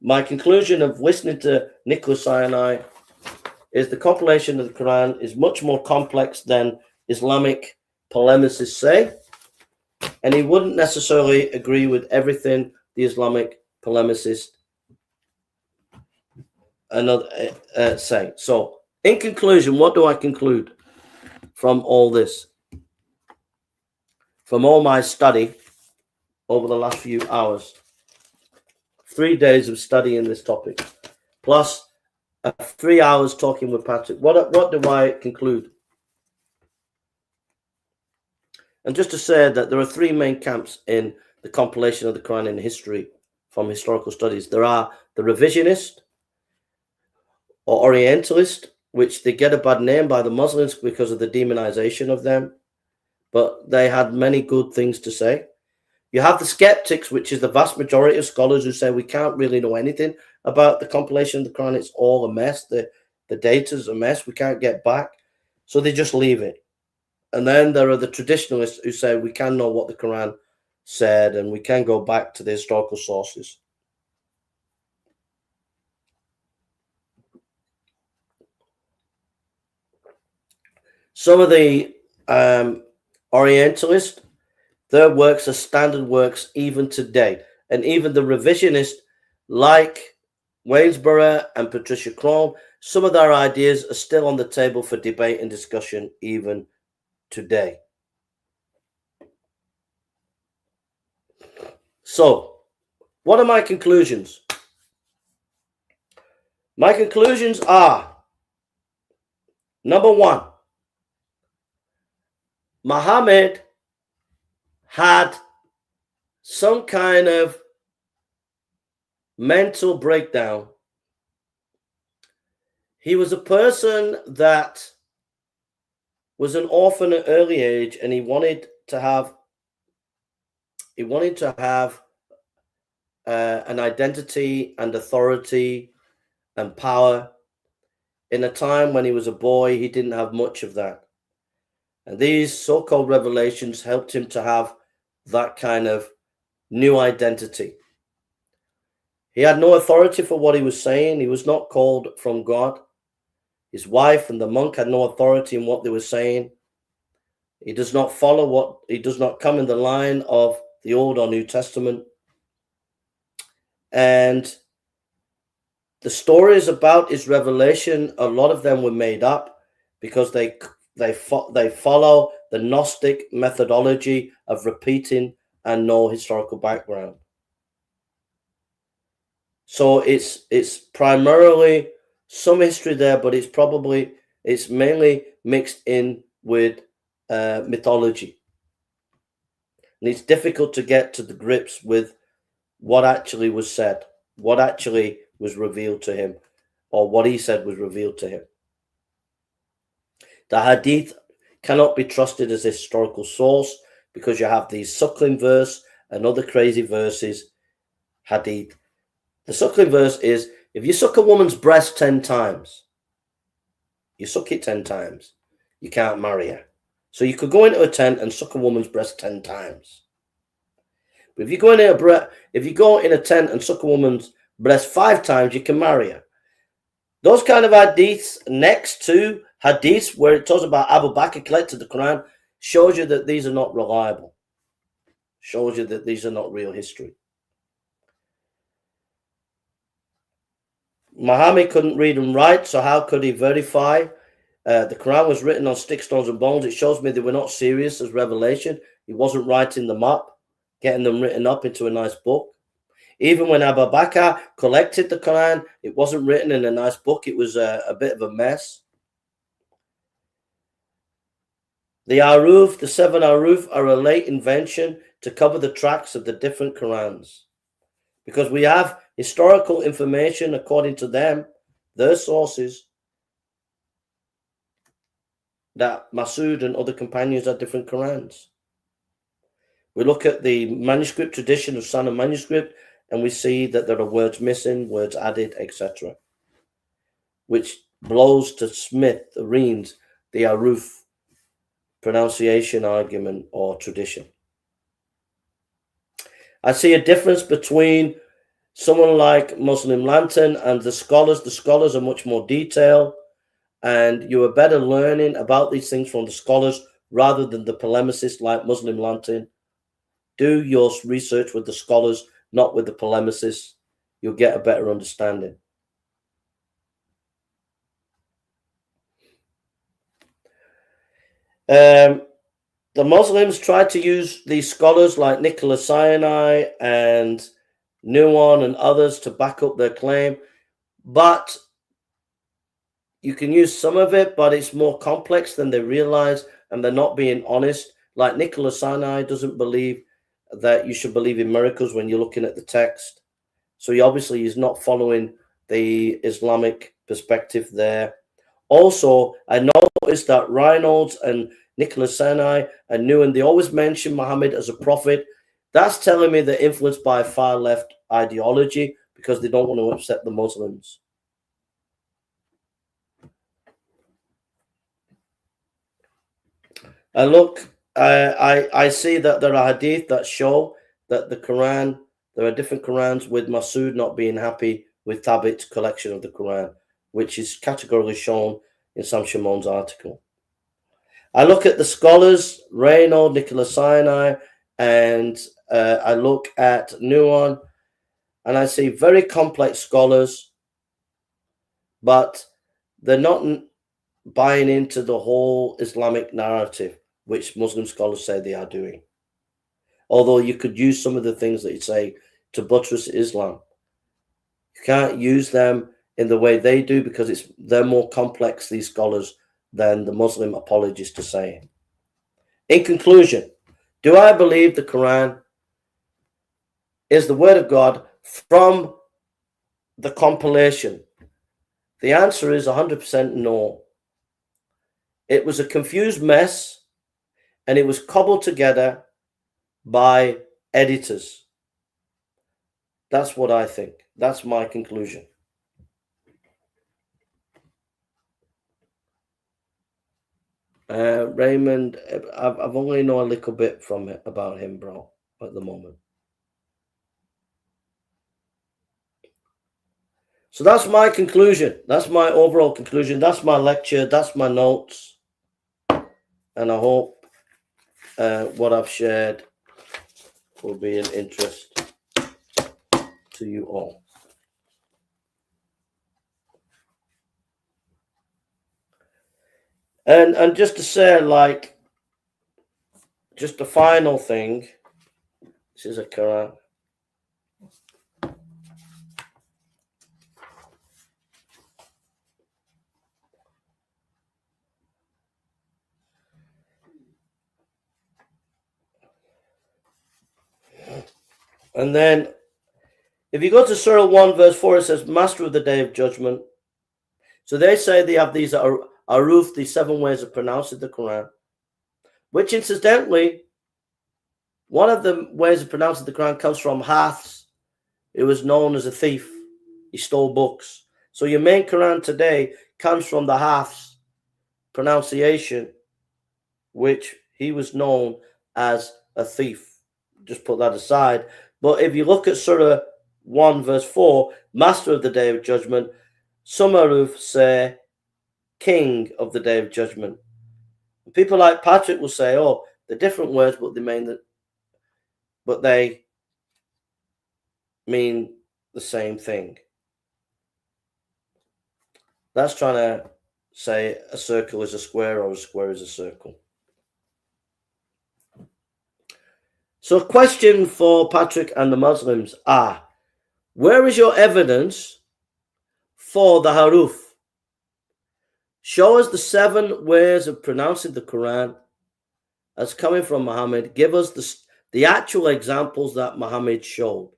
My conclusion of listening to Nicholas Sinai is the compilation of the Quran is much more complex than Islamic polemicists say, and he wouldn't necessarily agree with everything the Islamic polemicists say. So, in conclusion, what do I conclude from all this? From all my study over the last few hours, 3 days of studying this topic, plus 3 hours talking with Patrick. What do I conclude? And just to say that there are 3 main camps in the compilation of the Quran in history from historical studies. There are the revisionist or Orientalist, which they get a bad name by the Muslims because of the demonization of them, but they had many good things to say. You have the skeptics, which is the vast majority of scholars who say we can't really know anything about the compilation of the Quran. It's all a mess. The data's a mess. We can't get back. So they just leave it. And then there are the traditionalists who say we can know what the Quran said and we can go back to the historical sources. Some of the Orientalists, their works are standard works even today. And even the revisionists like Waynesboro and Patricia Crone, some of their ideas are still on the table for debate and discussion even today. So, what are my conclusions? My conclusions are, number one, Muhammad had some kind of mental breakdown. He was a person that was an orphan at early age, and he wanted to have an identity and authority and power. In a time when he was a boy, he didn't have much of that. And these so-called revelations helped him to have that kind of new identity. He had no authority for what he was saying. He was not called from God. His wife and the monk had no authority in what they were saying. He does not come in the line of the Old or New Testament. And the stories about his revelation, a lot of them were made up because they follow the Gnostic methodology of repeating and no historical background. So it's primarily some history there, but it's mainly mixed in with mythology. And it's difficult to get to the grips with what actually was said, what actually was revealed to him, or what he said was revealed to him. The hadith cannot be trusted as a historical source because you have these suckling verse and other crazy verses, hadith. The suckling verse is, if you suck a woman's breast 10 times, you suck it 10 times, you can't marry her. So you could go into a tent and suck a woman's breast 10 times. But if you go in a tent and suck a woman's breast 5 times, you can marry her. Those kind of hadiths next to hadiths where it talks about Abu Bakr collected the Quran shows you that these are not reliable. Shows you that these are not real history. Muhammad couldn't read and write, so how could he verify? The Quran was written on sticks, stones, and bones. It shows me they were not serious as revelation. He wasn't writing them up, getting them written up into a nice book. Even when Abu Bakr collected the Quran, it wasn't written in a nice book. It was a bit of a mess. The Aruf, the 7 Aruf, are a late invention to cover the tracks of the different Qurans. Because we have historical information, according to them, their sources, that Masud and other companions had different Qurans. We look at the manuscript tradition of Sana manuscript, and we see that there are words missing, words added, etc., which blows to Smith, Reams, the Aruf pronunciation argument or tradition. I see a difference between someone like Muslim Lantern and the scholars. The scholars are much more detailed, and you are better learning about these things from the scholars rather than the polemicists like Muslim Lantern. Do your research with the scholars, not with the polemicists. You'll get a better understanding. The Muslims tried to use these scholars like Nicholas Sinai and Nuon and others to back up their claim, but you can use some of it, but it's more complex than they realize, and they're not being honest. Like Nicholas Sinai doesn't believe that you should believe in miracles when you're looking at the text. So he obviously is not following the Islamic perspective there. Also, I noticed that Reynolds and Nicholas Sinai and Nuon, they always mention Muhammad as a prophet. That's telling me they're influenced by a far left ideology because they don't want to upset the Muslims. And look, I see that there are hadith that show that the Quran, there are different Qurans with Masood not being happy with Thabit's collection of the Quran, which is categorically shown in Sam Shimon's article. I look at the scholars, Reynold, Nicholas Sinai, and I look at Nuon, and I see very complex scholars, but they're not buying into the whole Islamic narrative, which Muslim scholars say they are doing. Although you could use some of the things that you say to buttress Islam, you can't use them in the way they do because they're more complex, these scholars, than the Muslim apologists are saying. In conclusion, do I believe the Quran is the word of God from the compilation? The answer is 100% no. It was a confused mess, and it was cobbled together by editors. That's what I think. That's my conclusion. Raymond, I've only know a little bit from it about him, bro, at the moment. So that's my conclusion. That's my overall conclusion. That's my lecture. That's my notes. And I hope what I've shared will be an interest to you all. And just to say, like, just the final thing, this is a Quran. And then, if you go to Surah 1, verse 4, it says, Master of the Day of Judgment. So they say they have these aruf, these 7 ways of pronouncing the Quran, which incidentally, one of the ways of pronouncing the Quran comes from Hafs. It was known as a thief. He stole books. So your main Quran today comes from the Hafs pronunciation, which he was known as a thief. Just put that aside. But if you look at Surah 1 verse 4, Master of the Day of Judgment, some aruf say King of the Day of Judgment. People like Patrick will say, oh, they're different words, but they mean the same thing. That's trying to say a circle is a square or a square is a circle. So a question for Patrick and the Muslims are, where is your evidence for the haruf? Show us the 7 ways of pronouncing the Quran as coming from Muhammad. Give us the actual examples that Muhammad showed,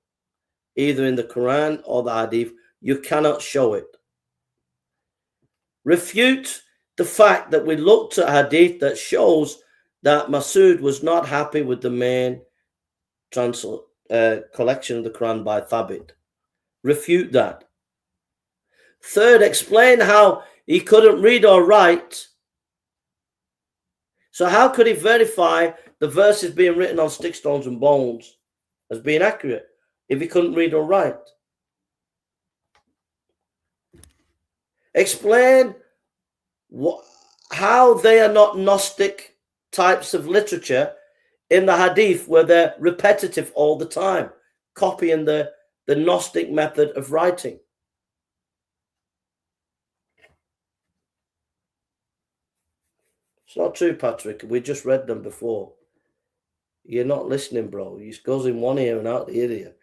either in the Quran or the Hadith. You cannot show it. Refute the fact that we looked at Hadith that shows that Masood was not happy with the main collection of the Quran by Thabit. Refute that. Third, explain how he couldn't read or write. So how could he verify the verses being written on stick, stones, and bones as being accurate if he couldn't read or write? Explain how they are not Gnostic types of literature in the Hadith where they're repetitive all the time, copying the Gnostic method of writing. It's not true, Patrick. We just read them before. You're not listening, bro. It goes in one ear and out the other ear.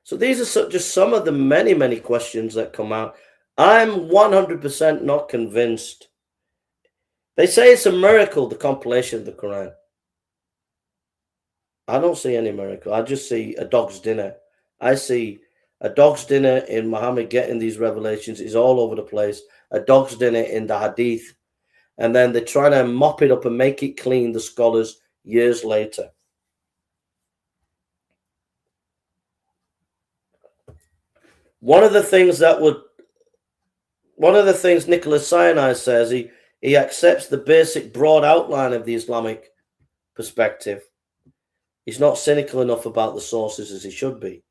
So these are just some of the many, many questions that come out. I'm 100% not convinced. They say it's a miracle, the compilation of the Quran. I don't see any miracle. I just see a dog's dinner. I see a dog's dinner in Muhammad getting these revelations. Is all over the place. A dog's dinner in the Hadith. And then they're trying to mop it up and make it clean, the scholars, years later. One of the things Nicholas Sinai says, He accepts the basic broad outline of the Islamic perspective. He's not cynical enough about the sources as he should be.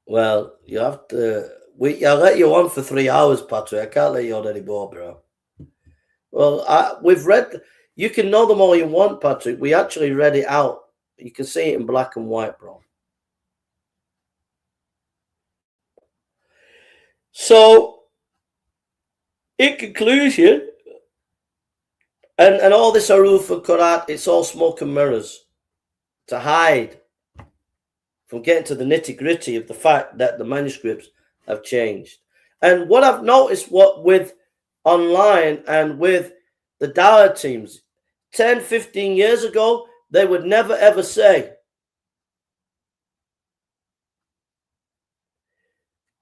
Well, you have to. I'll let you on for 3 hours, Patrick. I can't let you on anymore, bro. Well, we've read. You can know them all you want, Patrick. We actually read it out. You can see it in black and white, bro. So, in conclusion, and all this Aruf and Quran, it's all smoke and mirrors to hide from getting to the nitty-gritty of the fact that the manuscripts have changed. And what I've noticed with online and with the Dawah teams, 10, 15 years ago, they would never ever say,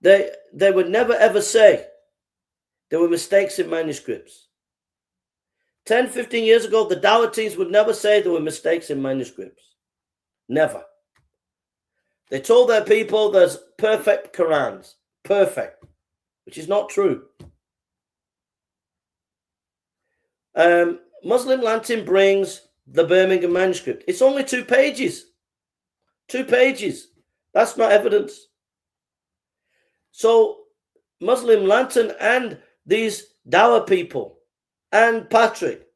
they would never ever say there were mistakes in manuscripts. 10, 15 years ago, the Dawah teams would never say there were mistakes in manuscripts. Never. They told their people there's perfect Qurans. Perfect. Which is not true. Muslim Lantern brings the Birmingham manuscript. It's only 2 pages. 2 pages. That's not evidence. So Muslim Lantern and these Dawah people and Patrick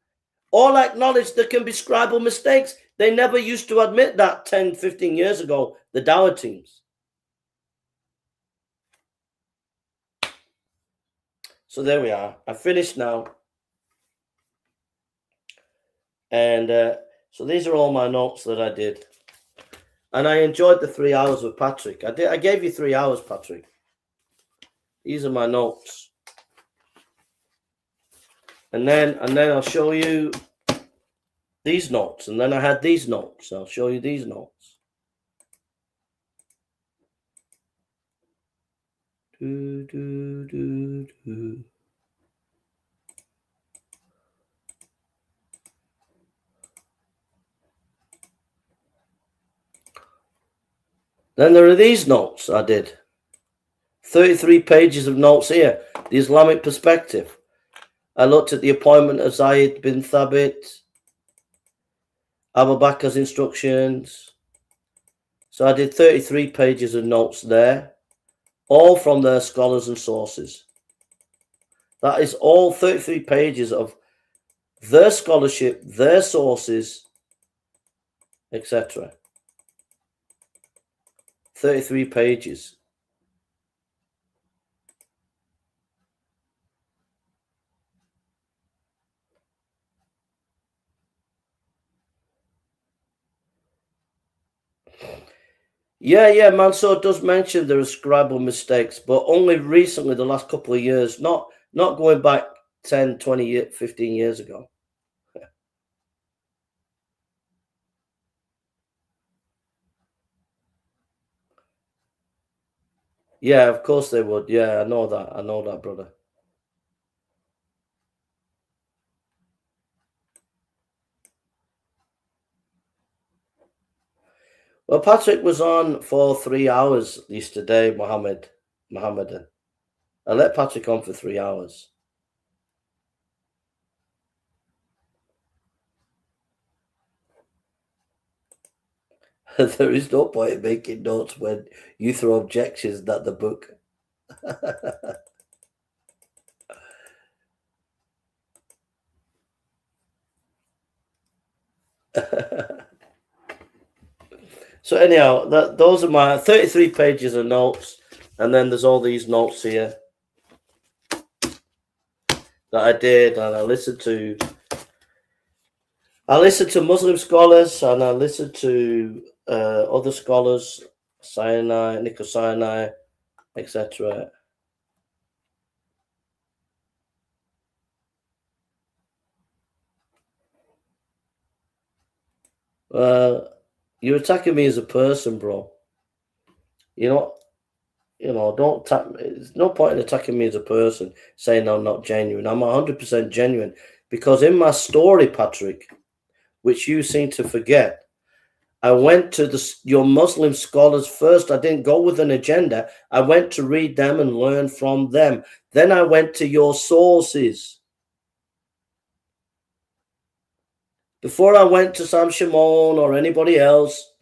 all acknowledge there can be scribal mistakes. They never used to admit that 10, 15 years ago, the Dawah teams. So there we are. I finished now. And so these are all my notes that I did. And I enjoyed the 3 hours with Patrick. I gave you 3 hours, Patrick. These are my notes. And then I'll show you these notes. And then I had these notes. I'll show you these notes. Then there are these notes I did. 33 pages of notes here. The Islamic perspective. I looked at the appointment of Zayd bin Thabit, Abu Bakr's instructions. So I did 33 pages of notes there, all from their scholars and sources. That is all 33 pages of their scholarship, their sources, etc. 33 pages. Yeah, Mansour does mention there are scribal mistakes, but only recently, the last couple of years, not going back 10, 20, 15 years ago. Yeah, of course they would. Yeah, I know that, brother. Well, Patrick was on for 3 hours yesterday, Mohammedan. I let Patrick on for 3 hours. There is no point in making notes when you throw objections at the book. So anyhow, those are my 33 pages of notes, and then there's all these notes here that I did, and I listened to Muslim scholars, and I listened to other scholars, Nico Sinai, etc. You're attacking me as a person, bro. Don't attack me. There's no point in attacking me as a person, saying I'm not genuine. I'm 100% genuine, because in my story, Patrick, which you seem to forget, I went to your Muslim scholars first. I didn't go with an agenda. I went to read them and learn from them. Then I went to your sources. Before I went to Sam Shimon or anybody else.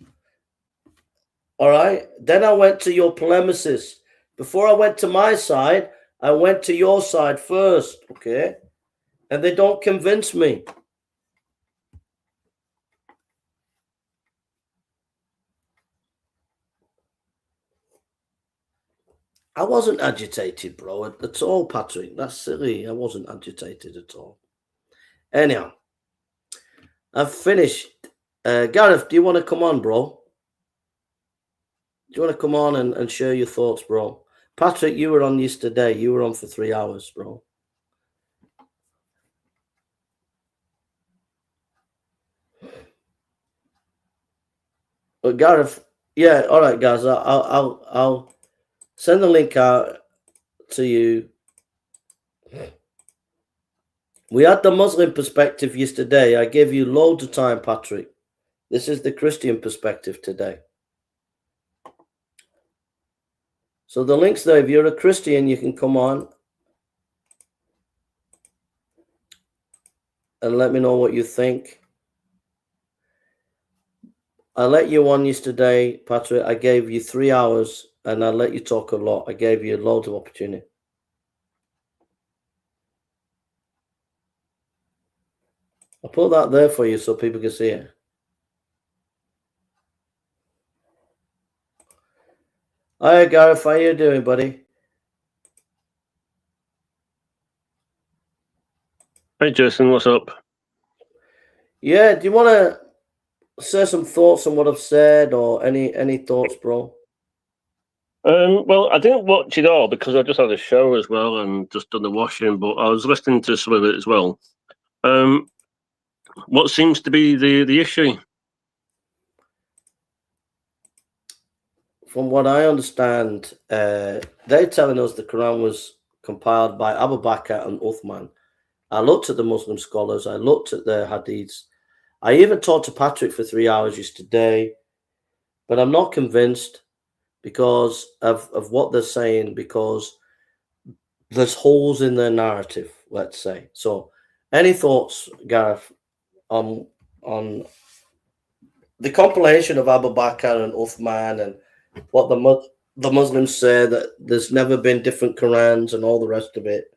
All right. Then I went to your polemicists. Before I went to my side, I went to your side first. Okay. And they don't convince me. I wasn't agitated, bro, at all, Patrick. That's silly. I wasn't agitated at all. Anyhow, I've finished. Gareth, do you want to come on, bro? Do you want to come on and share your thoughts, bro? Patrick, you were on yesterday. You were on for 3 hours, bro. But Gareth, yeah, all right, guys. I'll send the link out to you. We had the Muslim perspective yesterday. I gave you loads of time, Patrick. This is the Christian perspective today. So the link's there. If you're a Christian, you can come on and let me know what you think. I let you on yesterday, Patrick. I gave you 3 hours and I let you talk a lot. I gave you loads of opportunity. I'll put that there for you so people can see it. Hi, Gareth. How you doing, buddy? Hey, Jason. What's up? Yeah, do you want to say some thoughts on what I've said or any thoughts, bro? Well, I didn't watch it all because I just had a shower as well and just done the washing, but I was listening to some of it as well. What seems to be the issue? From what I understand, they're telling us the Quran was compiled by Abu Bakr and Uthman. I looked at the Muslim scholars. I looked at their hadiths. I even talked to Patrick for 3 hours yesterday, but I'm not convinced because of what they're saying, because there's holes in their narrative, let's say. So any thoughts, Gareth, on the compilation of Abu Bakr and Uthman and what the Muslims say that there's never been different Qurans and all the rest of it?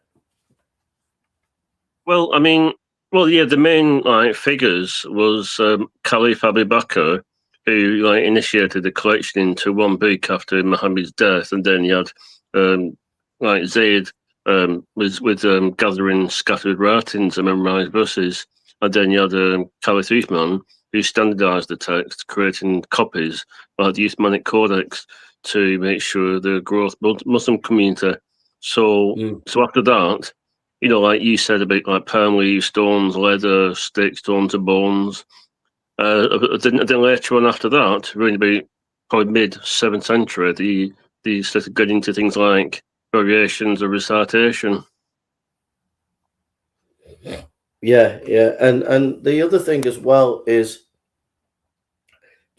Well, I mean, yeah, the main figures was Caliph Abu Bakr, who initiated the collection into one book after Muhammad's death, and then you had Zayd was with gathering scattered writings and memorized verses, and then you had Caliph Uthman, who standardized the text, creating copies like the Uthmanic Codex to make sure the growth Muslim community. So after that, like you said about like palm leaves, stones, leather, sticks, stones, and bones. Then later on after that, really about probably mid 7th century, they started getting into things like variations of recitation. Yeah, and the other thing as well is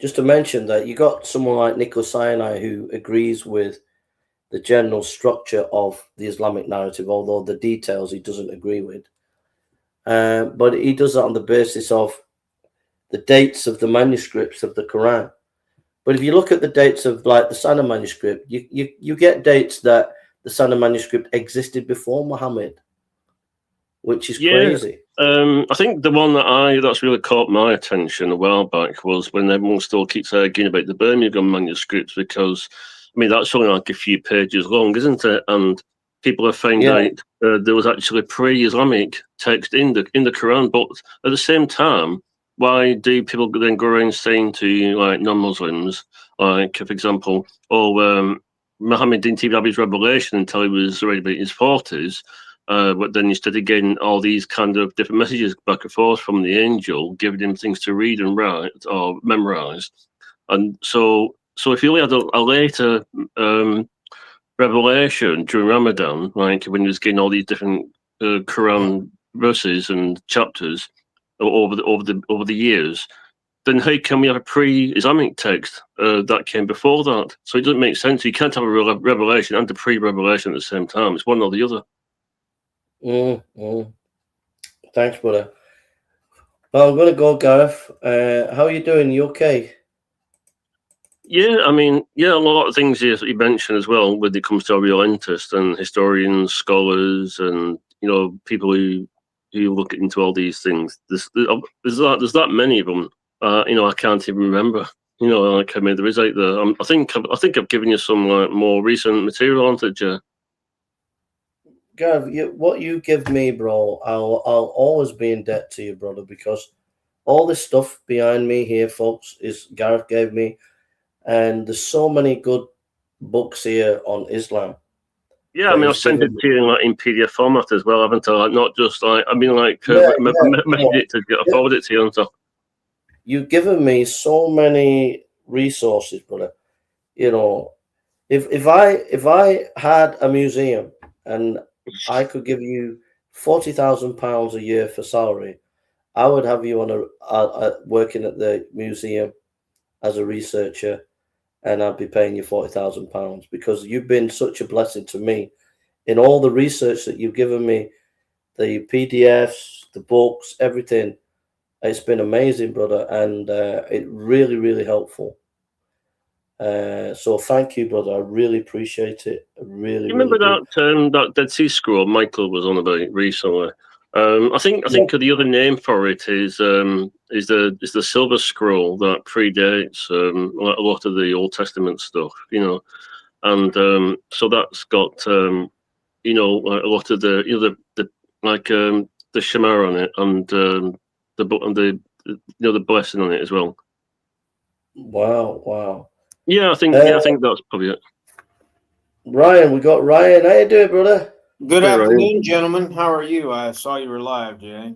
just to mention that you got someone like Nicholas Sinai who agrees with the general structure of the Islamic narrative, although the details he doesn't agree with. But he does that on the basis of the dates of the manuscripts of the Quran. But if you look at the dates of like the Sana manuscript, you get dates that the Sana manuscript existed before Muhammad, which is crazy. I think the one that's really caught my attention a while back was when everyone still keeps arguing about the Birmingham manuscripts, because I mean that's only like a few pages long, isn't it? And people have found out there was actually pre-Islamic text in the Quran, but at the same time, why do people then go around saying to like non-Muslims, like for example, Muhammad didn't even have his revelation until he was already about his 40s? But then you started getting all these kind of different messages back and forth from the angel, giving him things to read and write or memorize. And so if you had a later revelation during Ramadan, like when he was getting all these different Quran verses and chapters over the years, then how can we have a pre-Islamic text that came before that? So it doesn't make sense. You can't have a revelation and a pre-revelation at the same time. It's one or the other. Thanks, brother. Well, I'm gonna go, Gareth. How are you doing? You okay? Yeah, I mean, yeah, a lot of things you mentioned as well when it comes to real interest and historians, scholars, and people who look into all these things. There's that many of them. I can't even remember. Like I mean, there is out there. I think I've given you some more recent material on it, Joe. Gareth, what you give me, bro, I'll always be in debt to you, brother, because all this stuff behind me here, folks, is Gareth gave me, and there's so many good books here on Islam Yeah, I that mean, I've he's sent given it me. to you in PDF format as well, haven't I? Like, not just like I mean, like Yeah, yeah, message no, it to yeah. forward it to you and stuff. You've given me so many resources, brother. You know, if I had a museum and I could give you £40,000 a year for salary, I would have you on working at the museum as a researcher, and I'd be paying you £40,000 because you've been such a blessing to me in all the research that you've given me, the PDFs, the books, everything. It's been amazing, brother, and it really, really helpful. So thank you, brother. I really appreciate it. I really, You really remember do. that Dead Sea Scroll Michael was on about recently? I think the other name for it is the Silver Scroll that predates a lot of the Old Testament stuff, and so that's got a lot of the like the Shema on it and the blessing on it as well. Wow, wow. Yeah, I think Uh, yeah, I think that's probably it. Ryan, we got Ryan. How you doing, brother? Good Hey, Ryan. afternoon, gentlemen. How are you? I saw you were live, Jay.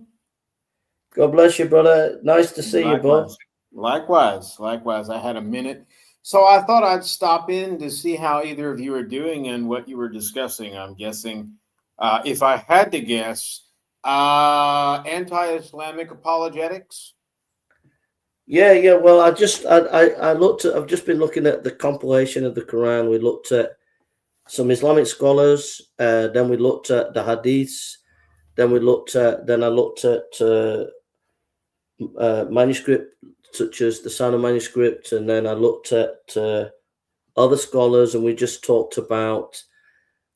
God bless you, brother. Nice to see you, bro. Likewise. Likewise. I had a minute. So I thought I'd stop in to see how either of you are doing and what you were discussing. I'm guessing, if I had to guess, anti-Islamic apologetics. Yeah, yeah. Well, I looked at. I've just been looking at the compilation of the Quran. We looked at some Islamic scholars. Then we looked at the Hadiths. Then I looked at manuscript such as the Sana manuscript, and then I looked at other scholars, and we just talked about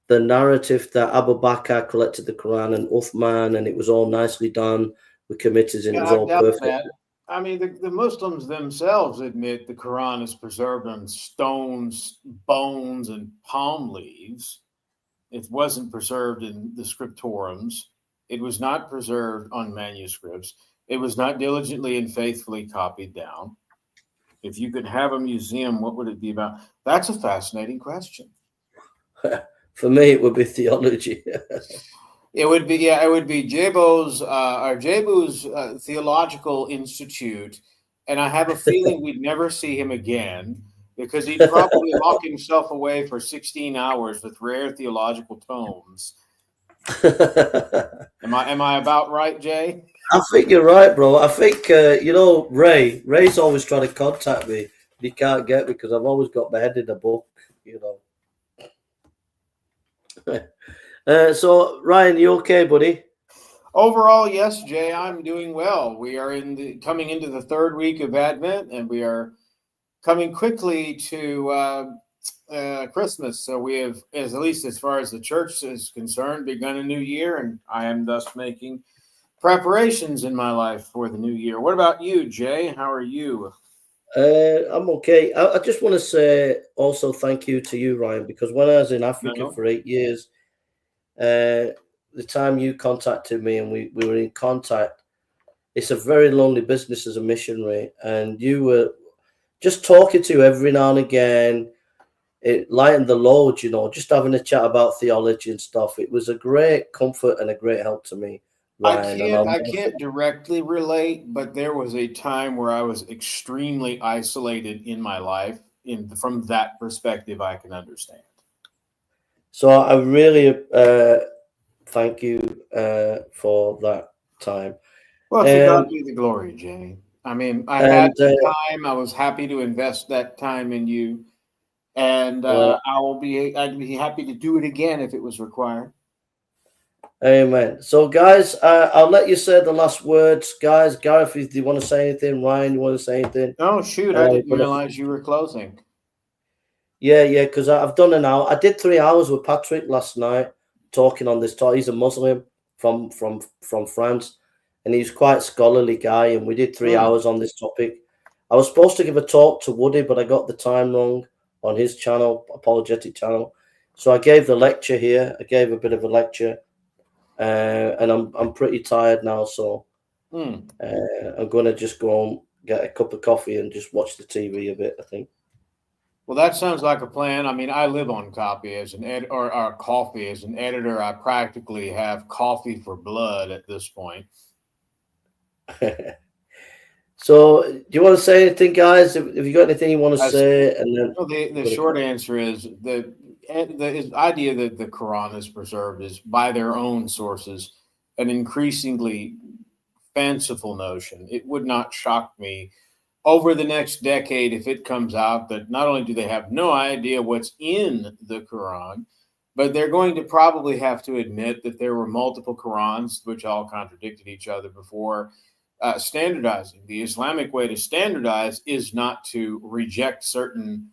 the narrative that Abu Bakr collected the Quran and Uthman, and it was all nicely done with committees, and it Yeah, was I all doubt perfect. that. I mean, the Muslims themselves admit the Quran is preserved on stones, bones, and palm leaves. It wasn't preserved in the scriptorums. It was not preserved on manuscripts. It was not diligently and faithfully copied down. If you could have a museum, what would it be about? That's a fascinating question. For me, it would be theology. It would be, yeah, it would be Jebu's Theological Institute, and I have a feeling we'd never see him again because he'd probably lock himself away for 16 hours with rare theological tomes. Am I about right, Jay? I think you're right, bro. I think Ray's always trying to contact me. He can't get me because I've always got my head in a book. You know. So Ryan, you okay, buddy? Overall, yes, Jay, I'm doing well. We are coming into the third week of Advent, and we are coming quickly to Christmas. So we have, at least as far as the church is concerned, begun a new year, and I am thus making preparations in my life for the new year. What about you, Jay? How are you? I'm okay. I just want to say also thank you to you, Ryan, because when I was in Africa No. for 8 years, the time you contacted me and we were in contact, it's a very lonely business as a missionary, and you were just talking to every now and again. It lightened the load, just having a chat about theology and stuff. It was a great comfort and a great help to me, I Ryan. And can't I'll I never can't directly relate, but there was a time where I was extremely isolated in my life. From that perspective, I can understand. So I really thank you for that time. Well, to God Um, be the glory, Jay. I mean, I had And the time. I was happy to invest that time in you, and well, I'd be happy to do it again if it was required. amen. So, guys, I'll let you say the last words, guys. Gareth, do you want to say anything? Ryan, you want to say anything? Oh shoot! I didn't But realize you were closing. yeah, because I've done an hour. I did 3 hours with Patrick last night talking on this topic. He's a Muslim from France, and he's quite a scholarly guy. And we did 3 hours on this topic. I was supposed to give a talk to Woody, but I got the time wrong on his channel, apologetic channel. So I gave the lecture here. I gave a bit of a lecture, and I'm pretty tired now. So I'm going to just go home, get a cup of coffee, and just watch the TV a bit, I think. Well, that sounds like a plan. I mean, I live on copy as an or coffee as an editor. I practically have coffee for blood at this point. So, do you want to say anything, guys? If you got anything you want to say, and then well, the short answer is the idea that the Quran is preserved is, by their own sources, an increasingly fanciful notion. It would not shock me over the next decade if it comes out that not only do they have no idea what's in the Quran, but they're going to probably have to admit that there were multiple Qurans which all contradicted each other before standardizing. The Islamic way to standardize is not to reject certain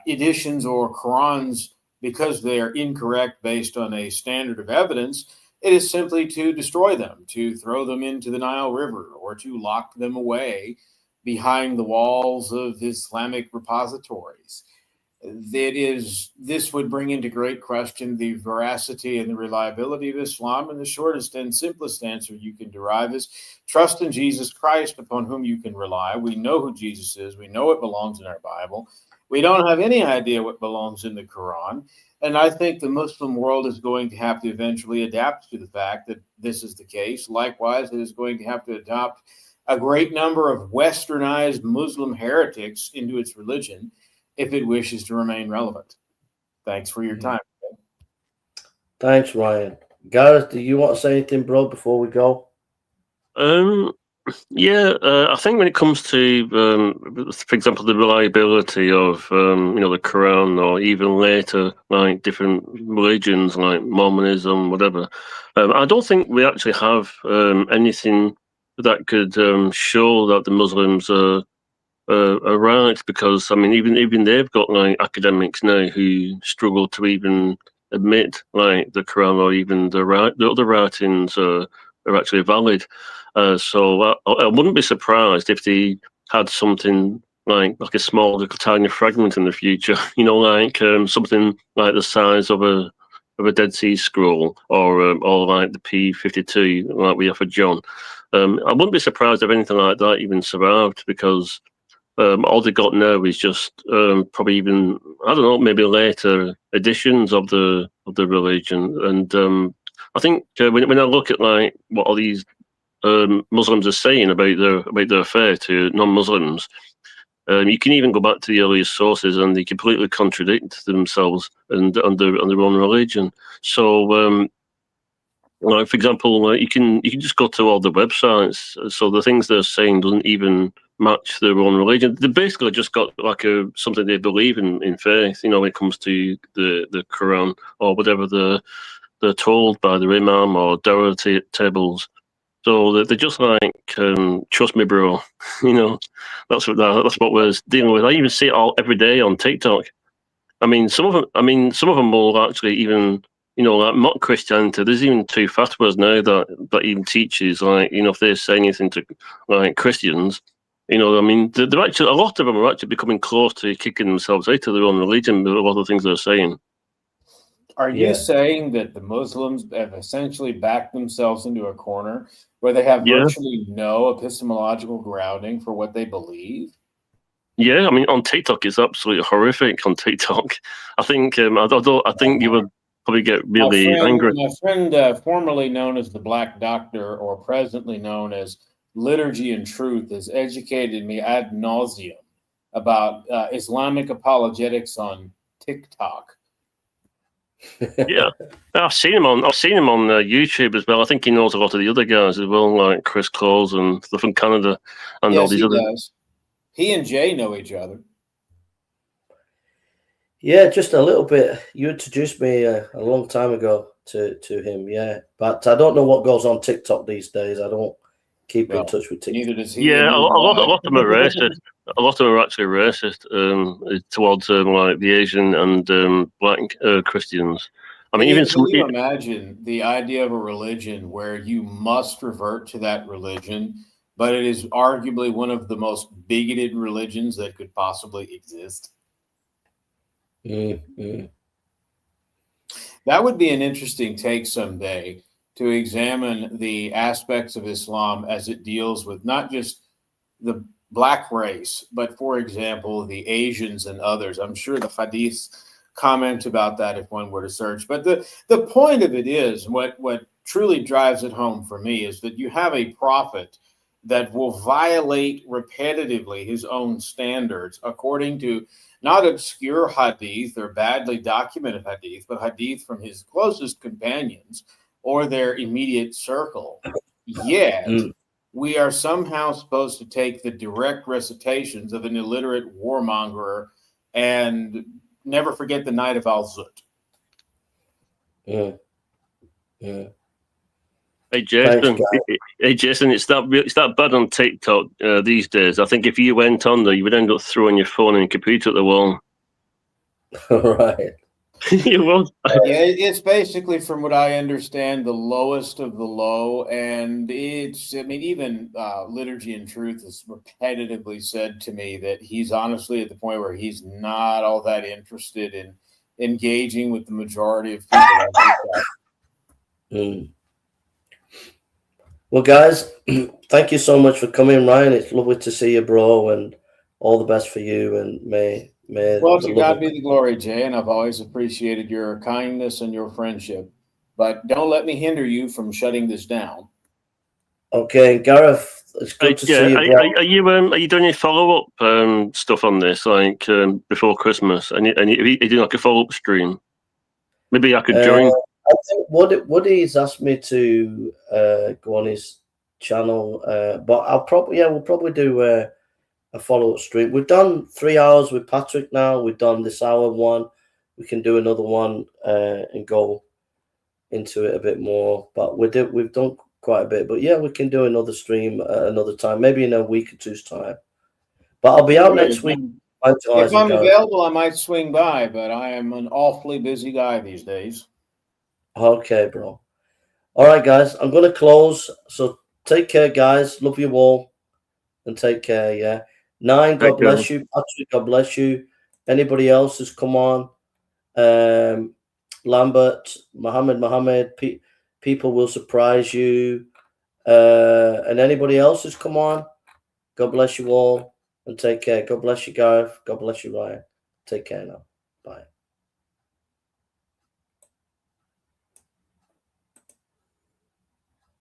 editions or Qurans because they are incorrect based on a standard of evidence. It is simply to destroy them, to throw them into the Nile River, or to lock them away behind the walls of Islamic repositories. This would bring into great question the veracity and the reliability of Islam. And the shortest and simplest answer you can derive is trust in Jesus Christ, upon whom you can rely. We know who Jesus is. We know it belongs in our Bible. We don't have any idea what belongs in the Quran. And I think the Muslim world is going to have to eventually adapt to the fact that this is the case. Likewise, it is going to have to adopt a great number of westernized Muslim heretics into its religion if it wishes to remain relevant. Thanks for your time. Thanks, Ryan. Gareth, do you want to say anything, bro, before we go? Yeah, I think when it comes to, for example, the reliability of, the Quran, or even later, like different religions like Mormonism, whatever, I don't think we actually have anything that could show that the Muslims are right, because I mean, even they've got like academics now who struggle to even admit like the Quran or even the other writings are actually valid. So I wouldn't be surprised if they had something like a small little tiny fragment in the future. Like something like the size of a Dead Sea Scroll, or like the P52 like we have for John. I wouldn't be surprised if anything like that even survived, because all they got now is just probably even, I don't know, maybe later editions of the religion. And I think when I look at like what all these Muslims are saying about their faith to non-Muslims, you can even go back to the earliest sources, and they completely contradict themselves and their own religion. So. Like, for example, you can just go to all the websites. So the things they're saying doesn't even match their own religion. They basically just got like something they believe in faith. When it comes to the Quran or whatever they're told by their imam or dawah tables. So they're just like, trust me, bro. That's what we're dealing with. I even see it all every day on TikTok. I mean, some of them will actually even, like mock Christianity. There's even two fatwas now that even teaches, like, if they say anything to like Christians, I mean, they're actually, a lot of them are actually becoming close to kicking themselves out of their own religion with a lot of things they're saying. Are you saying that the Muslims have essentially backed themselves into a corner where they have virtually no epistemological grounding for what they believe? Yeah, I mean, on TikTok, it's absolutely horrific. On TikTok, I think I think you would probably get really angry. My friend, formerly known as the Black Doctor, or presently known as Liturgy and Truth, has educated me ad nauseum about Islamic apologetics on TikTok. Yeah, I've seen him on YouTube as well. I think he knows a lot of the other guys as well, like Chris Close and stuff from Canada, and all Yes, these he other. does. He and Jay know each other. Yeah, just a little bit. You introduced me a long time ago to him, yeah. But I don't know what goes on TikTok these days. I don't keep in No, touch with TikTok. neither does he. Yeah, and a neither do lot I. of them are racist. A lot of them are actually racist towards like the Asian and black Christians. I mean, even some. Can you imagine the idea of a religion where you must revert to that religion, but it is arguably one of the most bigoted religions that could possibly exist? That would be an interesting take someday, to examine the aspects of Islam as it deals with not just the black race, but, for example, the Asians and others. I'm sure the hadiths comment about that if one were to search. But the point of it is, what truly drives it home for me is that you have a prophet that will violate repetitively his own standards according to not obscure hadith or badly documented hadith, but hadith from his closest companions or their immediate circle. Yet, we are somehow supposed to take the direct recitations of an illiterate warmonger and never forget the night of Al-Zut. Hey Jason, it's that bad on TikTok these days. I think if you went on there, you would end up throwing your phone and your computer at the wall. Right. You will. Yeah, it's basically, from what I understand, the lowest of the low, and it's. I mean, even Liturgy and Truth has repetitively said to me that he's honestly at the point where he's not all that interested in engaging with the majority of people. Well, guys, thank you so much for coming, Ryan. It's lovely to see you, bro, and all the best for you. And may well, to God be the glory, Jay, and I've always appreciated your kindness and your friendship. But don't let me hinder you from shutting this down. Okay, Gareth, it's good to see you, bro. Are you doing any follow up stuff on this, like before Christmas? And you doing like a follow up stream? Maybe I could join. I think Woody's asked me to go on his channel, but we'll probably do a follow-up stream. We've done 3 hours with Patrick now. We've done this hour one. We can do another one and go into it a bit more. But we've done quite a bit. But yeah, we can do another stream another time, maybe in a week or two's time. But I'll be out next week. If I'm available, I might swing by, but I am an awfully busy guy these days. Okay, bro. All right, guys. I'm going to close. So take care, guys. Love you all. And take care, yeah. 9, God bless you. Patrick, God bless you. Anybody else has come on? Lambert, Mohammed, people will surprise you. And anybody else has come on? God bless you all and take care. God bless you, Gareth. God bless you, Ryan. Take care now. Bye.